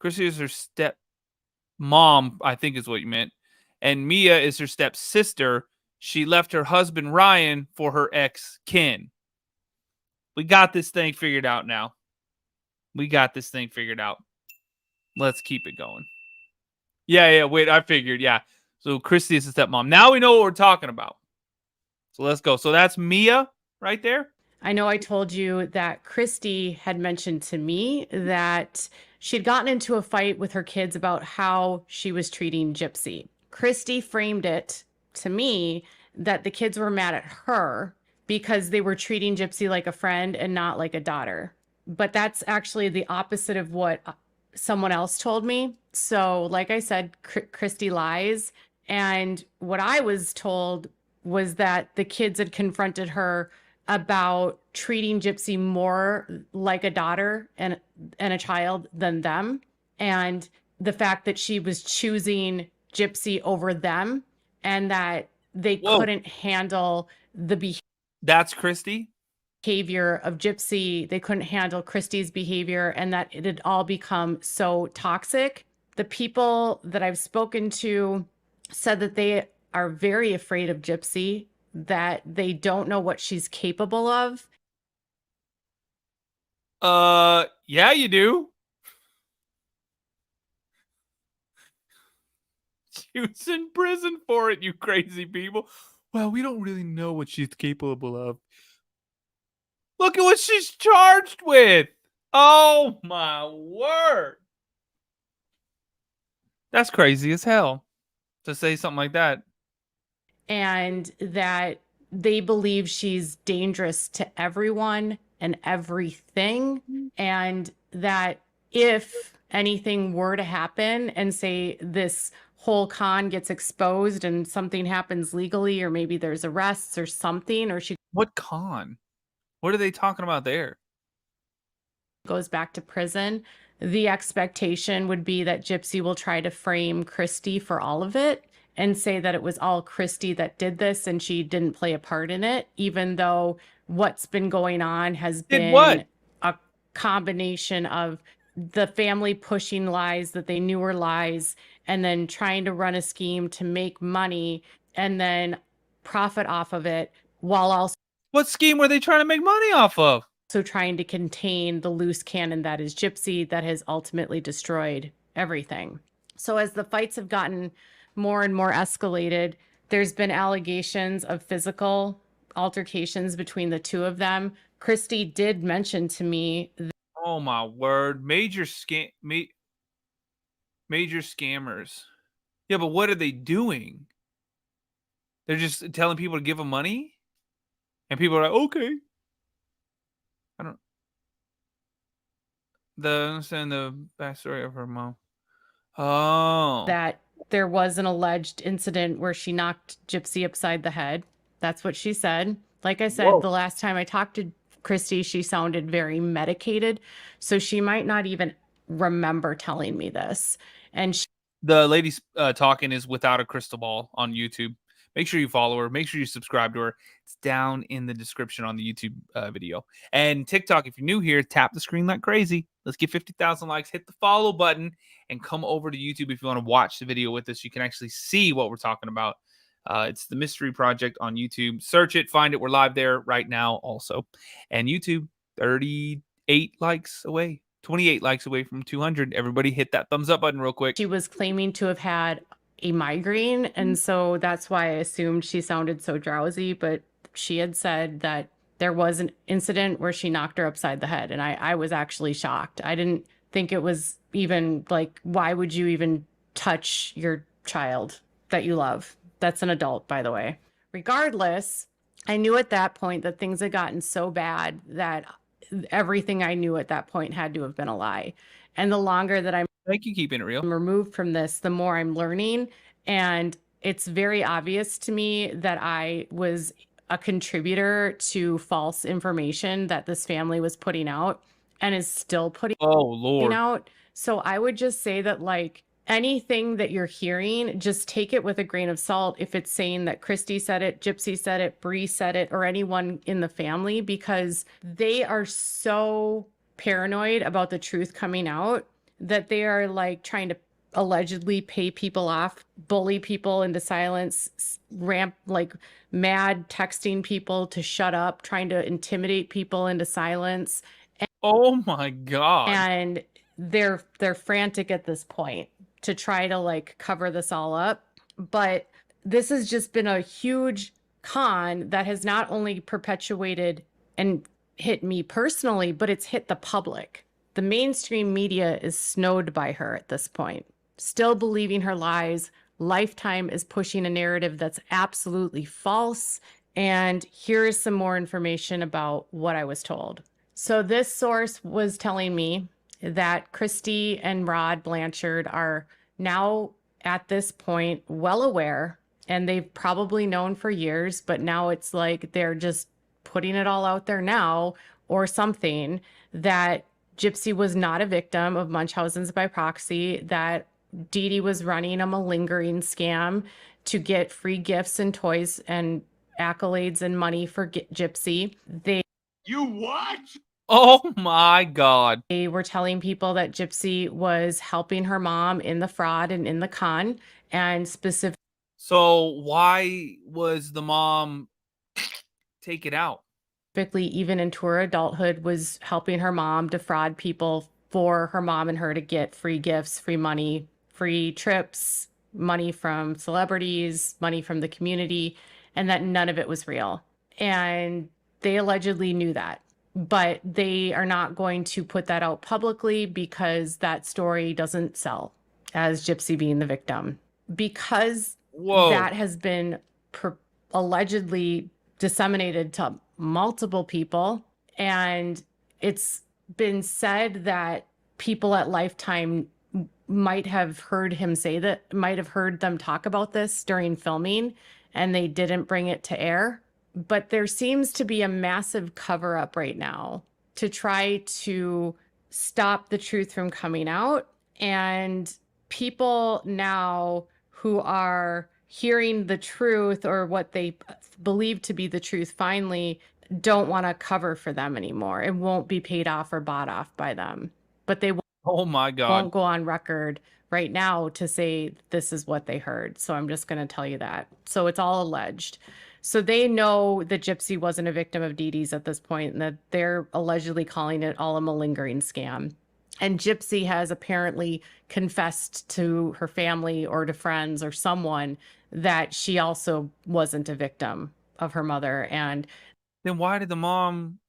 Kristy is her stepmom, I think is what you meant. And Mia is her stepsister. She left her husband, Ryan, for her ex, Ken. We got this thing figured out now. Let's keep it going. Yeah, wait, I figured, yeah. So Kristy is the stepmom. Now we know what we're talking about. So let's go. So that's Mia right there. I know I told you that Kristy had mentioned to me that she'd gotten into a fight with her kids about how she was treating Gypsy. Kristy framed it to me that the kids were mad at her because they were treating Gypsy like a friend and not like a daughter. But that's actually the opposite of what someone else told me. So like I said, Kristy lies. And what I was told was that the kids had confronted her about treating Gypsy more like a daughter and a child than them. And the fact that she was choosing Gypsy over them, and that they couldn't handle the behavior. That's Kristy? Behavior of Gypsy. They couldn't handle Kristy's behavior, and that it had all become so toxic. The people that I've spoken to said that they are very afraid of Gypsy, that they don't know what she's capable of. Yeah, you do. She was in prison for it, you crazy people. Well, we don't really know what she's capable of. Look at what she's charged with. Oh, my word. That's crazy as hell to say something like that. And that they believe she's dangerous to everyone and everything. And that if anything were to happen and say this whole con gets exposed and something happens legally, or maybe there's arrests or something, or she What con? What are they talking about there? goes back to prison, the expectation would be that Gypsy will try to frame Kristy for all of it and say that it was all Kristy that did this and she didn't play a part in it, even though what's been going on has Did what? been a combination of the family pushing lies that they knew were lies and then trying to run a scheme to make money and then profit off of it, while also What scheme were they trying to make money off of? trying to contain the loose cannon that is Gypsy, that has ultimately destroyed everything. So as the fights have gotten more and more escalated, there's been allegations of physical altercations between the two of them. Kristy did mention to me Oh my word. Major scammers. Yeah, but what are they doing? They're just telling people to give them money? And people are like, okay. I don't understand the backstory of her mom. Oh. that there was an alleged incident where she knocked Gypsy upside the head. That's what she said. Like I said, Whoa. the last time I talked to Kristy, she sounded very medicated. So she might not even remember telling me this. And The lady talking is Without a Crystal Ball on YouTube. Make sure you follow her. Make sure you subscribe to her. It's down in the description on the YouTube video. And TikTok, if you're new here, tap the screen like crazy. Let's get 50,000 likes. Hit the follow button and come over to YouTube if you want to watch the video with us. You can actually see what we're talking about. It's the Mystery Project on YouTube. Search it, find it. We're live there right now also. And YouTube, 38 likes away. 28 likes away from 200. Everybody hit that thumbs up button real quick. she was claiming to have had a migraine. And so that's why I assumed she sounded so drowsy. But she had said that there was an incident where she knocked her upside the head. And I was actually shocked. I didn't think it was even like, why would you even touch your child that you love? That's an adult, by the way. Regardless, I knew at that point that things had gotten so bad that everything I knew at that point had to have been a lie. And the longer that I'm Thank you, keeping it real. removed from this, the more I'm learning. And it's very obvious to me that I was a contributor to false information that this family was putting out and is still putting Oh, Lord. out. So I would just say that, like, anything that you're hearing, just take it with a grain of salt. If it's saying that Kristy said it, Gypsy said it, Bree said it, or anyone in the family, because they are so paranoid about the truth coming out that they are like trying to allegedly pay people off, bully people into silence, like mad texting people to shut up, trying to intimidate people into silence. Oh my God. And they're frantic at this point to try to like cover this all up. But this has just been a huge con that has not only perpetuated and hit me personally, but it's hit the public. The mainstream media is snowed by her at this point, still believing her lies. Lifetime is pushing a narrative that's absolutely false. And here is some more information about what I was told. So this source was telling me that Kristy and Rod Blanchard are now at this point well aware, and they've probably known for years, but now it's like they're just putting it all out there now or something, that Gypsy was not a victim of Munchausen's by proxy, that Dee Dee was running a malingering scam to get free gifts and toys and accolades and money for Gypsy. You what? Oh my God. They were telling people that Gypsy was helping her mom in the fraud and in the con, and specifically So why was the mom take it out? even into her adulthood was helping her mom defraud people for her mom and her to get free gifts, free money, free trips, money from celebrities, money from the community, and that none of it was real. And they allegedly knew that. But they are not going to put that out publicly because that story doesn't sell as Gypsy being the victim. Because that has been allegedly disseminated to multiple people, and it's been said that people at Lifetime might have heard him say that, might have heard them talk about this during filming, and they didn't bring it to air. But there seems to be a massive cover up right now to try to stop the truth from coming out. And people now who are hearing the truth, or what they believe to be the truth, finally don't want to cover for them anymore. It won't be paid off or bought off by them. But they Oh my God. won't go on record right now to say this is what they heard. So I'm just going to tell you that. So it's all alleged. So they know that Gypsy wasn't a victim of Dee Dee's at this point, and that they're allegedly calling it all a malingering scam. And Gypsy has apparently confessed to her family or to friends or someone that she also wasn't a victim of her mother, and Then why did the mom?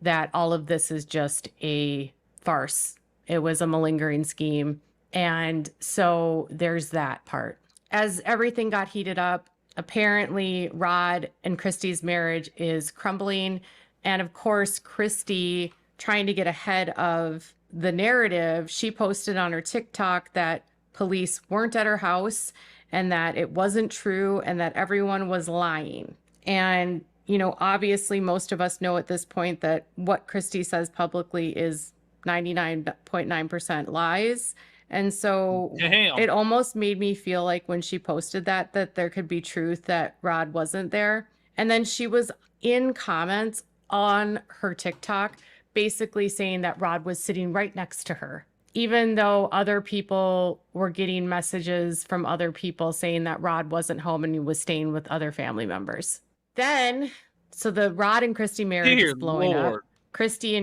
that all of this is just a farce. It was a malingering scheme. And so there's that part. As everything got heated up, apparently Rod and Kristy's marriage is crumbling. And of course, Kristy, trying to get ahead of the narrative, she posted on her TikTok that police weren't at her house and that it wasn't true and that everyone was lying. And, you know, obviously most of us know at this point that what Kristy says publicly is 99.9% lies. And so Damn. it almost made me feel like when she posted that there could be truth, that Rod wasn't there. And then she was in comments on her TikTok basically saying that Rod was sitting right next to her, even though other people were getting messages from other people saying that Rod wasn't home and he was staying with other family members. Then, so the Rod and Kristy marriage Dear is blowing Lord. up. Kristy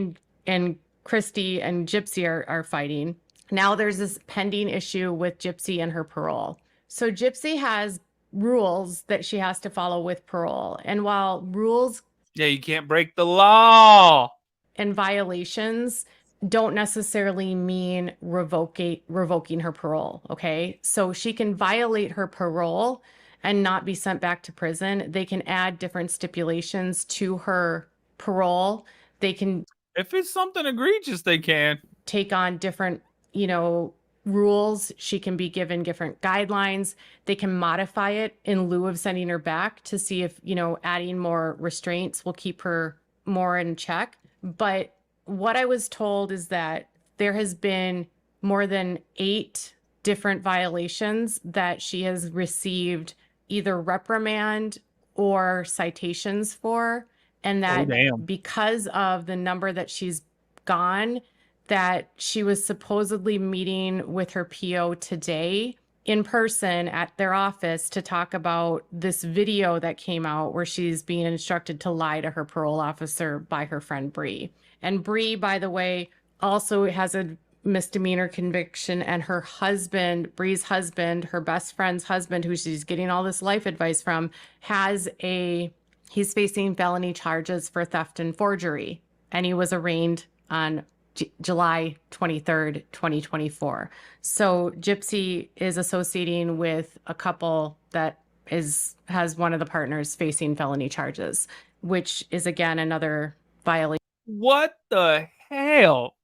and Gypsy are fighting. Now there's this pending issue with Gypsy and her parole. So Gypsy has rules that she has to follow with parole. And while rules Yeah, you can't break the law. and violations don't necessarily mean revoking her parole, okay? So she can violate her parole and not be sent back to prison. They can add different stipulations to her parole. They can If it's something egregious, they can. take on different, you know, rules. She can be given different guidelines. They can modify it in lieu of sending her back to see if, you know, adding more restraints will keep her more in check. But what I was told is that there has been more than 8 different violations that she has received either reprimand or citations for. And that damn. because of the number that she's gone, that she was supposedly meeting with her PO today in person at their office to talk about this video that came out where she's being instructed to lie to her parole officer by her friend Bree. And Bree, by the way, also has a misdemeanor conviction, and her husband, Bree's husband, her best friend's husband, who she's getting all this life advice from, he's facing felony charges for theft and forgery. And he was arraigned on July 23rd, 2024. So Gypsy is associating with a couple that has one of the partners facing felony charges, which is again another violation What the hell?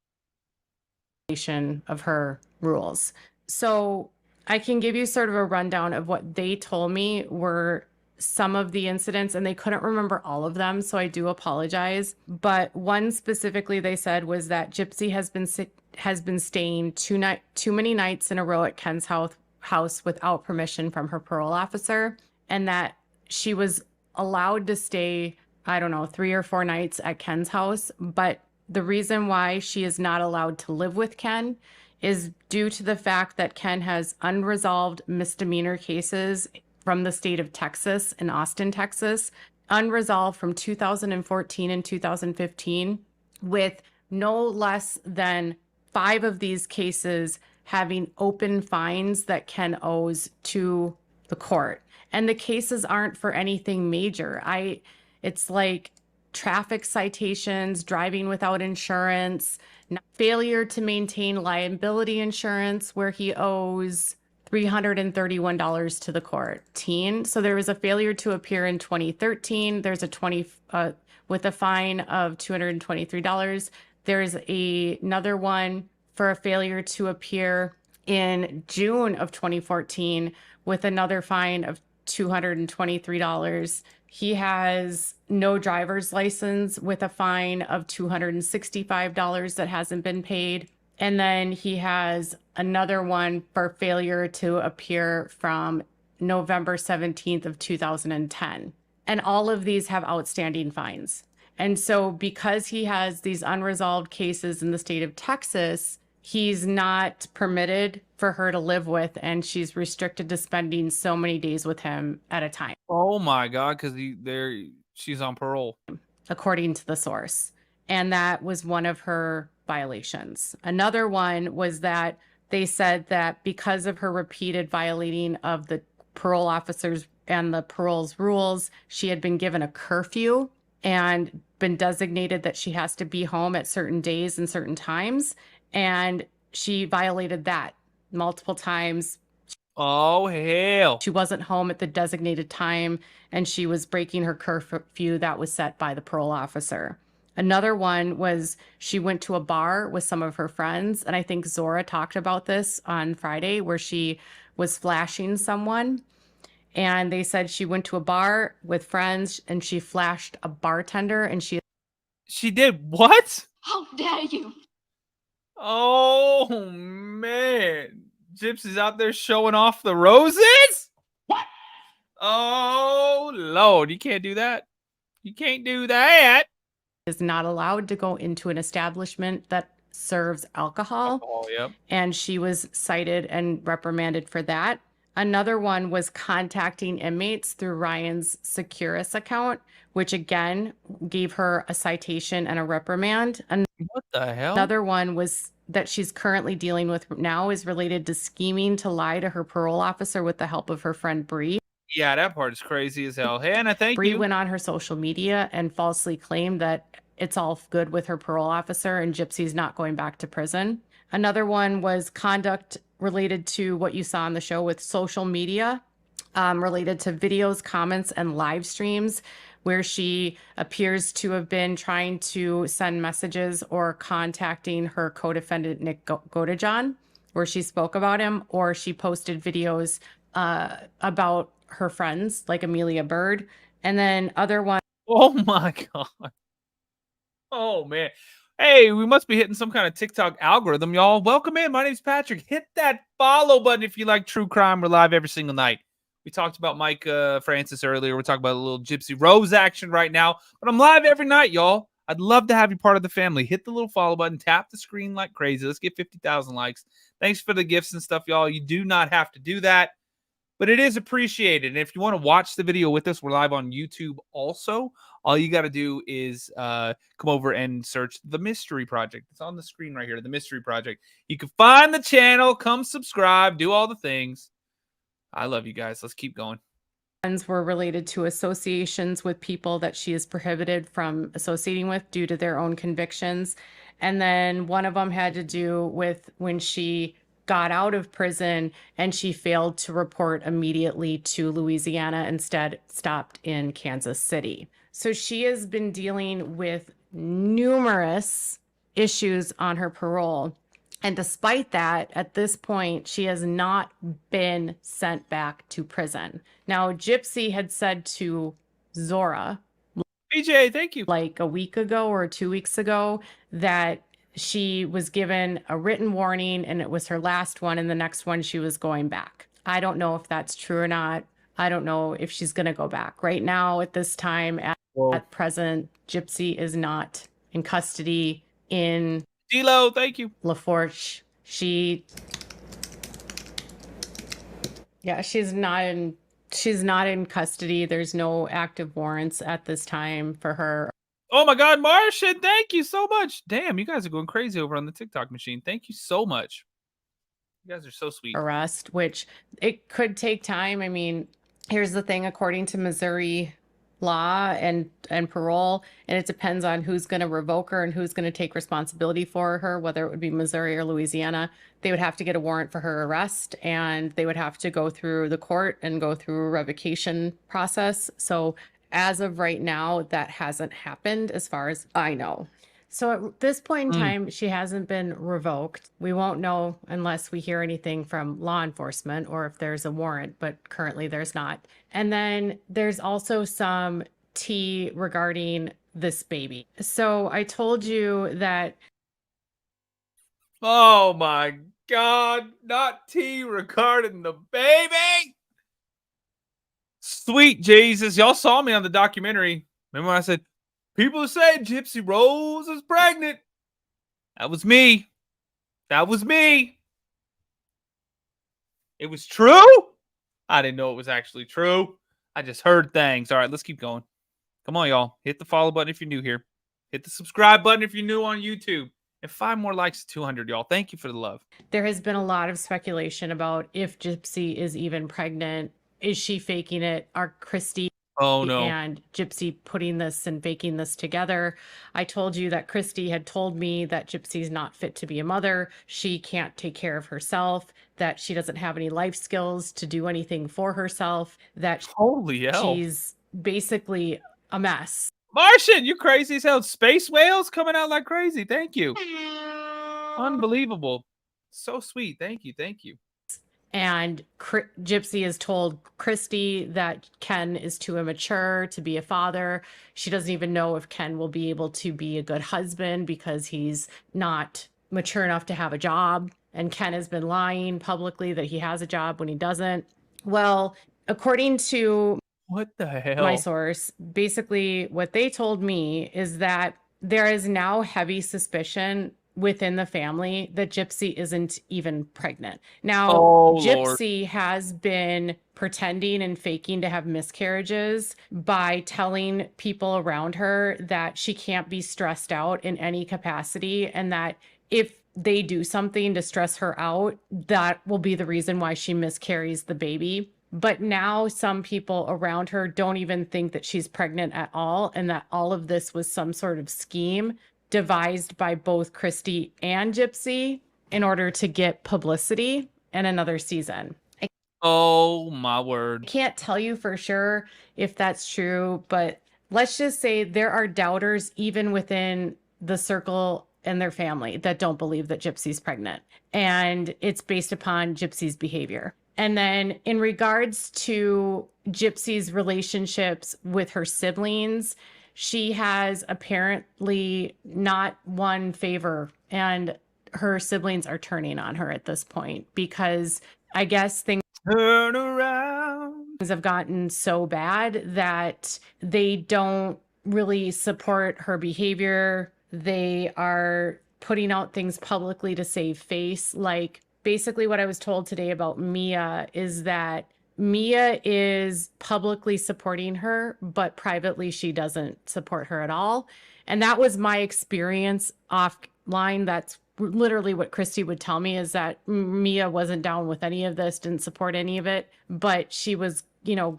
of her rules. So I can give you sort of a rundown of what they told me were some of the incidents, and they couldn't remember all of them, so I do apologize. But one specifically they said was that Gypsy has been staying too many nights in a row at Ken's house without permission from her parole officer, and that she was allowed to stay, I don't know, 3 or 4 nights at Ken's house. But the reason why she is not allowed to live with Ken is due to the fact that Ken has unresolved misdemeanor cases from the state of Texas in Austin, Texas, unresolved from 2014 and 2015, with no less than 5 of these cases having open fines that Ken owes to the court. And the cases aren't for anything major. It's like traffic citations, driving without insurance, failure to maintain liability insurance where he owes $331 to the court. So there was a failure to appear in 2013. There's with a fine of $223. There's another one for a failure to appear in June of 2014 with another fine of $223. He has no driver's license with a fine of $265 that hasn't been paid. And then he has another one for failure to appear from November 17th of 2010. And all of these have outstanding fines. And so because he has these unresolved cases in the state of Texas, he's not permitted for her to live with, and she's restricted to spending so many days with him at a time. Oh my God, because she's on parole. According to the source. And that was one of her violations. Another one was that they said that because of her repeated violating of the parole officers and the parole's rules, she had been given a curfew and been designated that she has to be home at certain days and certain times. And she violated that multiple times. Oh, hell. She wasn't home at the designated time, and she was breaking her curfew that was set by the parole officer. Another one was she went to a bar with some of her friends, and I think Zora talked about this on Friday, where she was flashing someone. And they said she went to a bar with friends and she flashed a bartender, and she did what? How dare you? Oh, man. Gypsy's out there showing off the roses? What? Oh, Lord. You can't do that. You can't do that. is not allowed to go into an establishment that serves alcohol. Oh, yep. And she was cited and reprimanded for that. Another one was contacting inmates through Ryan's Securus account, which again gave her a citation and a reprimand. What the hell? Another one was that she's currently dealing with now is related to scheming to lie to her parole officer with the help of her friend Bree. Yeah, that part is crazy as hell. Hannah, thank Bree you. went on her social media and falsely claimed that it's all good with her parole officer and Gypsy's not going back to prison. Another one was conduct related to what you saw on the show with social media, related to videos, comments, and live streams, where she appears to have been trying to send messages or contacting her co-defendant, Nick Godejohn, where she spoke about him, or she posted videos about her friends, like Amelia Bird. And then other one. Oh, my God. Oh, man. Hey, we must be hitting some kind of TikTok algorithm, y'all. Welcome in. My name's Patrick. Hit that follow button if you like true crime. We're live every single night. We talked about Micah Francis earlier. We're talking about a little Gypsy Rose action right now. But I'm live every night, y'all. I'd love to have you part of the family. Hit the little follow button. Tap the screen like crazy. Let's get 50,000 likes. Thanks for the gifts and stuff, y'all. You do not have to do that, but it is appreciated. And if you want to watch the video with us, we're live on YouTube also. All you got to do is come over and search The Mystery Project. It's on the screen right here, The Mystery Project. You can find the channel, come subscribe, do all the things. I love you guys. Let's keep going. Were related to associations with people that she is prohibited from associating with due to their own convictions. And then one of them had to do with when she got out of prison and she failed to report immediately to Louisiana, instead stopped in Kansas City. So she has been dealing with numerous issues on her parole. And despite that, at this point, she has not been sent back to prison. Now, Gypsy had said to Zora, BJ, thank you, like a week ago or 2 weeks ago, that she was given a written warning and it was her last one, and the next one she was going back. I don't know if that's true or not. I don't know if she's going to go back. Right now, at this time, at present, Gypsy is not in custody in D-Lo, thank you. LaForge. She's not in custody. There's no active warrants at this time for her. Oh my God, Martian, thank you so much. Damn, you guys are going crazy over on the TikTok machine. Thank you so much. You guys are so sweet. Arrest, which it could take time. I mean, here's the thing, according to Missouri law and parole, and it depends on who's going to revoke her and who's going to take responsibility for her, whether it would be Missouri or Louisiana. They would have to get a warrant for her arrest, and they would have to go through the court and go through a revocation process. So as of right now, that hasn't happened as far as I know. So at this point in Mm. time, she hasn't been revoked. We won't know unless we hear anything from law enforcement or if there's a warrant, but currently there's not. And then there's also some tea regarding this baby. So I told you that Oh my God, not tea regarding the baby. Sweet Jesus. Y'all saw me on the documentary. Remember when I said, people are saying Gypsy Rose is pregnant? That was me. That was me. It was true? I didn't know it was actually true. I just heard things. All right, let's keep going. Come on, y'all. Hit the follow button if you're new here. Hit the subscribe button if you're new on YouTube. And 5 more likes to 200, y'all. Thank you for the love. there has been a lot of speculation about if Gypsy is even pregnant. Is she faking it? Are Kristy Oh, no. and Gypsy putting this and faking this together? I told you that Kristy had told me that Gypsy's not fit to be a mother. She can't take care of herself, that she doesn't have any life skills to do anything for herself, that Holy hell. she's basically a mess. Martian, you crazy as hell. Space whales coming out like crazy. Thank you. Unbelievable. So sweet. Thank you. Thank you. And Gypsy has told Kristy that Ken is too immature to be a father. She doesn't even know if Ken will be able to be a good husband because he's not mature enough to have a job. And Ken has been lying publicly that he has a job when he doesn't. Well, according to What the hell? my source, basically what they told me is that there is now heavy suspicion within the family that Gypsy isn't even pregnant. Now, Oh, Lord. Gypsy has been pretending and faking to have miscarriages by telling people around her that she can't be stressed out in any capacity, and that if they do something to stress her out, that will be the reason why she miscarries the baby. But now some people around her don't even think that she's pregnant at all, and that all of this was some sort of scheme devised by both Kristy and Gypsy in order to get publicity and another season. Oh, my word. I can't tell you for sure if that's true, but let's just say there are doubters even within the circle and their family that don't believe that Gypsy's pregnant. And it's based upon Gypsy's behavior. And then in regards to Gypsy's relationships with her siblings, she has apparently not won favor, and her siblings are turning on her at this point because I guess things Turn around. have gotten so bad that they don't really support her behavior. They are putting out things publicly to save face. Like basically what I was told today about Mia is that Mia is publicly supporting her, but privately she doesn't support her at all. And that was my experience offline. That's literally what Kristy would tell me, is that Mia wasn't down with any of this, didn't support any of it, but she was,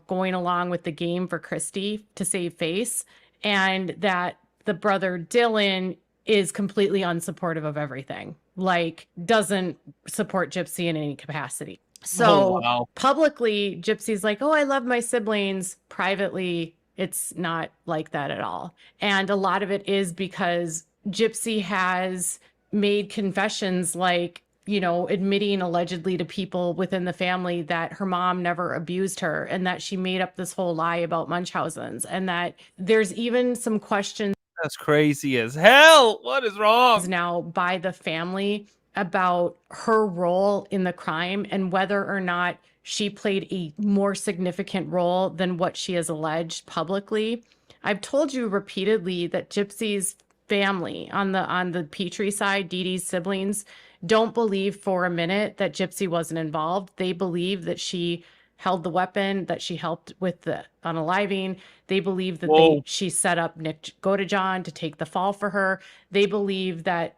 going along with the game for Kristy to save face, and that the brother Dylan is completely unsupportive of everything, like doesn't support Gypsy in any capacity. So wow. Publicly, Gypsy's like, oh, I love my siblings. Privately, it's not like that at all. And a lot of it is because Gypsy has made confessions like, admitting allegedly to people within the family that her mom never abused her, and that she made up this whole lie about Munchausen's, and that there's even some questions That's crazy as hell. What is wrong? now by the family about her role in the crime and whether or not she played a more significant role than what she has alleged publicly. I've told you repeatedly that Gypsy's family on the Petrie side, Dee Dee's siblings, don't believe for a minute that Gypsy wasn't involved. They believe that she held the weapon, that she helped with the unaliving. They believe that she set up Nick Godejohn to take the fall for her. They believe that,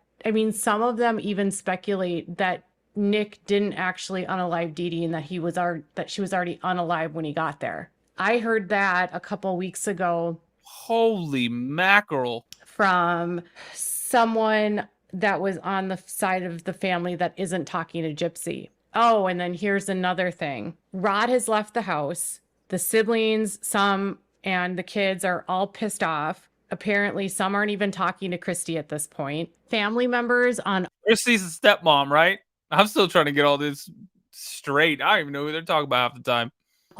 some of them even speculate that Nick didn't actually unalive Dee Dee and that she was already unalive when he got there. I heard that a couple weeks ago. Holy mackerel. From someone that was on the side of the family that isn't talking to Gypsy. Oh, and then here's another thing. Rod has left the house. The siblings, some, and the kids are all pissed off. apparently some aren't even talking to Kristy at this point. Family members on Kristy's a stepmom, right? I'm still trying to get all this straight. I don't even know who they're talking about half the time.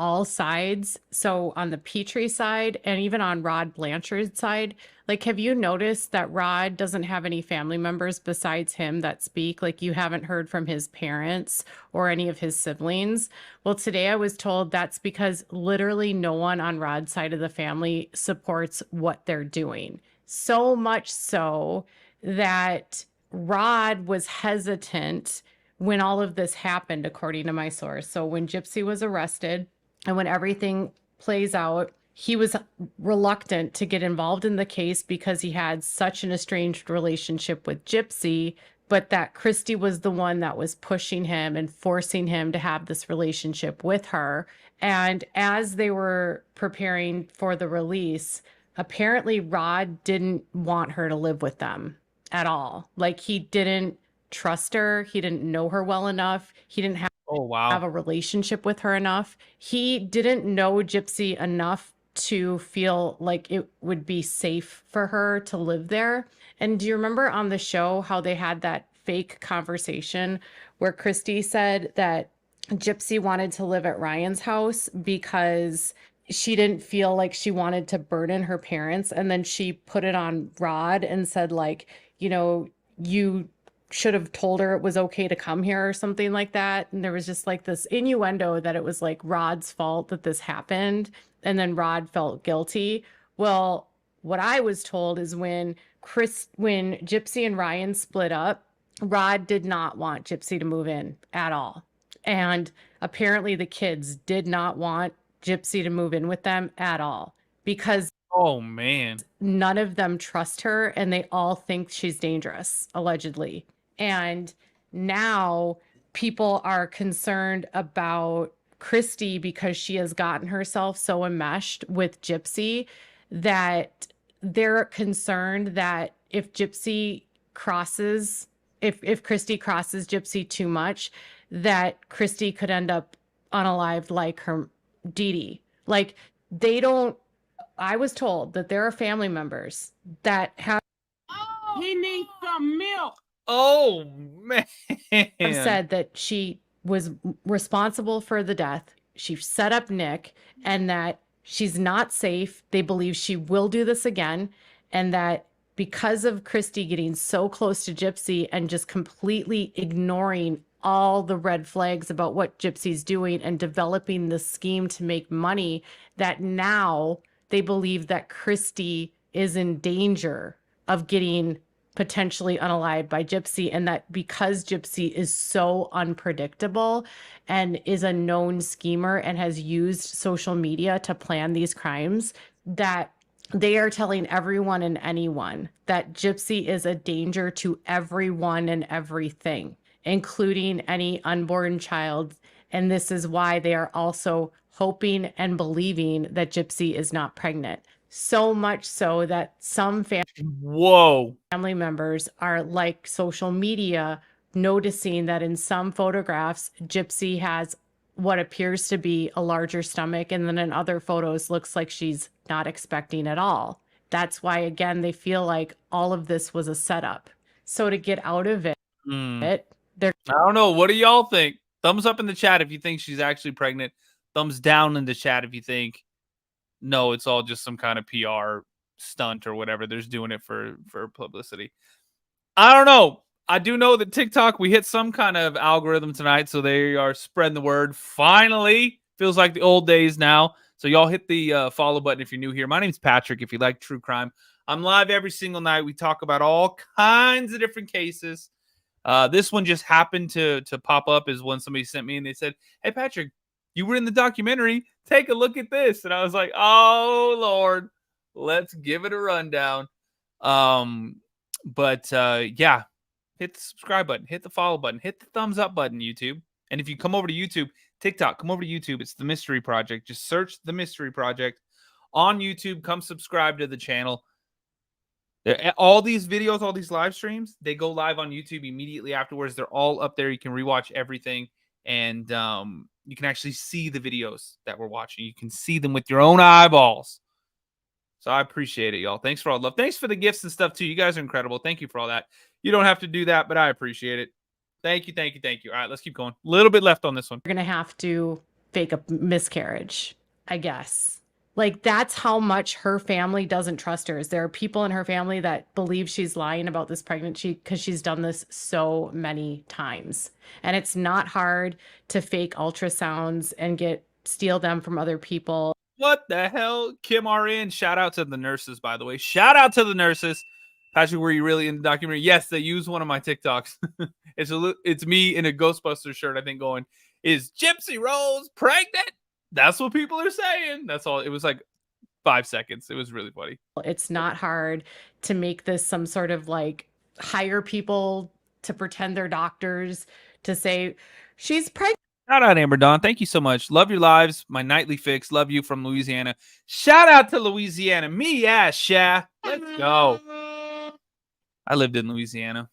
all sides. So on the Petrie side and even on Rod Blanchard's side, like, have you noticed that Rod doesn't have any family members besides him that speak? Like, you haven't heard from his parents or any of his siblings. Well, today I was told that's because literally no one on Rod's side of the family supports what they're doing. So much so that Rod was hesitant when all of this happened, according to my source. So when Gypsy was arrested and when everything plays out, he was reluctant to get involved in the case because he had such an estranged relationship with Gypsy, but that Kristy was the one that was pushing him and forcing him to have this relationship with her. And as they were preparing for the release, apparently Rod didn't want her to live with them at all. Like, he didn't trust her. He didn't know her well enough. He didn't have a relationship with her enough. He didn't know Gypsy enough to feel like it would be safe for her to live there. And do you remember on the show how they had that fake conversation where Kristy said that Gypsy wanted to live at Ryan's house because she didn't feel like she wanted to burden her parents? And then she put it on Rod and said, like, you know, you should have told her it was okay to come here or something like that. And there was just like this innuendo that it was like Rod's fault that this happened. And then Rod felt guilty. Well, what I was told is when Gypsy and Ryan split up, Rod did not want Gypsy to move in at all. And apparently the kids did not want Gypsy to move in with them at all because oh man, none of them trust her and they all think she's dangerous, allegedly. And now people are concerned about Kristy because she has gotten herself so enmeshed with Gypsy that they're concerned that if Gypsy crosses, if Kristy crosses Gypsy too much, that Kristy could end up unalived like her Dee Dee. Like, they don't, I was told that there are family members that have He needs some milk. oh man, said that she was responsible for the death. She set up Nick and that she's not safe. They believe she will do this again. And that because of Kristy getting so close to Gypsy and just completely ignoring all the red flags about what Gypsy's doing and developing the scheme to make money, that now they believe that Kristy is in danger of getting potentially unalived by Gypsy, and that because Gypsy is so unpredictable and is a known schemer and has used social media to plan these crimes, that they are telling everyone and anyone that Gypsy is a danger to everyone and everything, including any unborn child. And this is why they are also hoping and believing that Gypsy is not pregnant. So much so that some family members are, like social media, noticing that in some photographs, Gypsy has what appears to be a larger stomach, and then in other photos looks like she's not expecting at all. That's why, again, they feel like all of this was a setup. So to get out of it, I don't know. What do y'all think? Thumbs up in the chat if you think she's actually pregnant. Thumbs down in the chat if you think no, it's all just some kind of PR stunt or whatever. They're just doing it for publicity. I don't know. I do know that TikTok, we hit some kind of algorithm tonight, so they are spreading the word. Finally, feels like the old days now. So y'all hit the follow button if you're new here. My name's Patrick. If you like true crime, I'm live every single night. We talk about all kinds of different cases. This one just happened to pop up is when somebody sent me and they said, "Hey, Patrick, you were in the documentary. Take a look at this." And I was like, oh, Lord, let's give it a rundown. Yeah, hit the subscribe button, hit the follow button, hit the thumbs up button, YouTube. And if you come over to YouTube, TikTok, come over to YouTube. It's The Mystery Project. Just search The Mystery Project on YouTube. Come subscribe to the channel. All these videos, all these live streams, they go live on YouTube immediately afterwards. They're all up there. You can rewatch everything. And you can actually see the videos that we're watching. You can see them with your own eyeballs. So I appreciate it, y'all. Thanks for all the love. Thanks for the gifts and stuff, too. You guys are incredible. Thank you for all that. You don't have to do that, but I appreciate it. Thank you, thank you, thank you. All right, let's keep going. A little bit left on this one. We're going to have to fake a miscarriage, I guess. Like, that's how much her family doesn't trust her. Is there are people in her family that believe she's lying about this pregnancy because she's done this so many times. And it's not hard to fake ultrasounds and steal them from other people. What the hell? Kim RN. Shout out to the nurses, by the way. Shout out to the nurses. Patrick, were you really in the documentary? Yes, they use one of my TikToks. It's me in a Ghostbusters shirt, I think, going, is Gypsy Rose pregnant? That's what people are saying. That's all. It was like 5 seconds. It was really funny. It's not hard to make this some sort of like hire people to pretend they're doctors to say she's pregnant. Shout out, Amber Dawn. Thank you so much. Love your lives. My nightly fix. Love you from Louisiana. Shout out to Louisiana. Me, yeah, Sha. Let's go. I lived in Louisiana.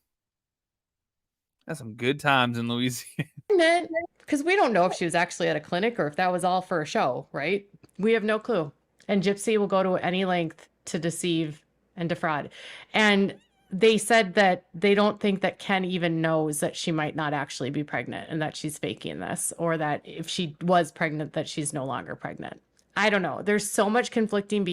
Had some good times in Louisiana. Because we don't know if she was actually at a clinic or if that was all for a show, right? We have no clue. And Gypsy will go to any length to deceive and defraud. And they said that they don't think that Ken even knows that she might not actually be pregnant and that she's faking this, or that if she was pregnant, that she's no longer pregnant. I don't know. There's so much conflicting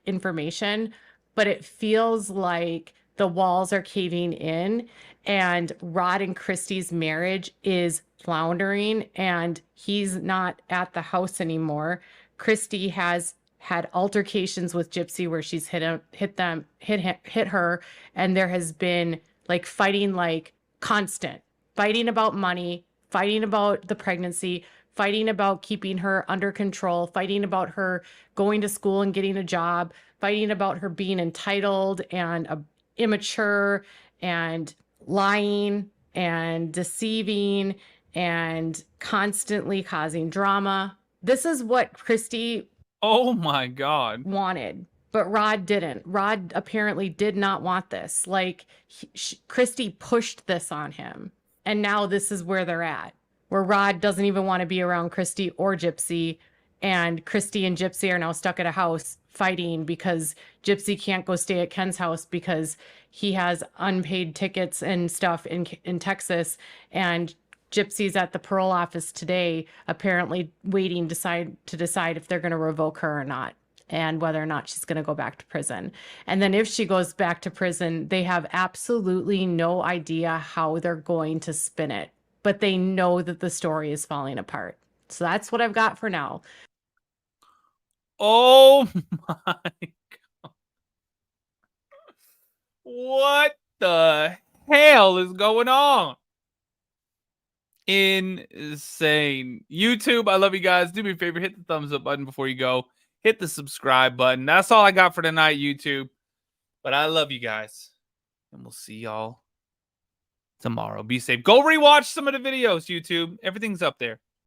information, but it feels like the walls are caving in and Rod and Kristy's marriage is floundering and he's not at the house anymore. Kristy has had altercations with Gypsy where she's hit her, and there has been like fighting, like constant fighting about money, fighting about the pregnancy, fighting about keeping her under control, fighting about her going to school and getting a job, fighting about her being entitled and immature and lying and deceiving and constantly causing drama. This is what Kristy, oh my God, wanted, but Rod didn't. Rod apparently did not want this. Like, Kristy pushed this on him. And now this is where they're at, where Rod doesn't even want to be around Kristy or Gypsy. And Kristy and Gypsy are now stuck at a house fighting because Gypsy can't go stay at Ken's house because he has unpaid tickets and stuff in Texas. And Gypsy's at the parole office today, apparently waiting to decide if they're going to revoke her or not, and whether or not she's going to go back to prison. And then if she goes back to prison, they have absolutely no idea how they're going to spin it, but they know that the story is falling apart. So that's what I've got for now. Oh my God. What the hell is going on? Insane. YouTube, I love you guys. Do me a favor, hit the thumbs up button before you go. Hit the subscribe button. That's all I got for tonight, YouTube. But I love you guys. And we'll see y'all tomorrow. Be safe. Go rewatch some of the videos, YouTube. Everything's up there.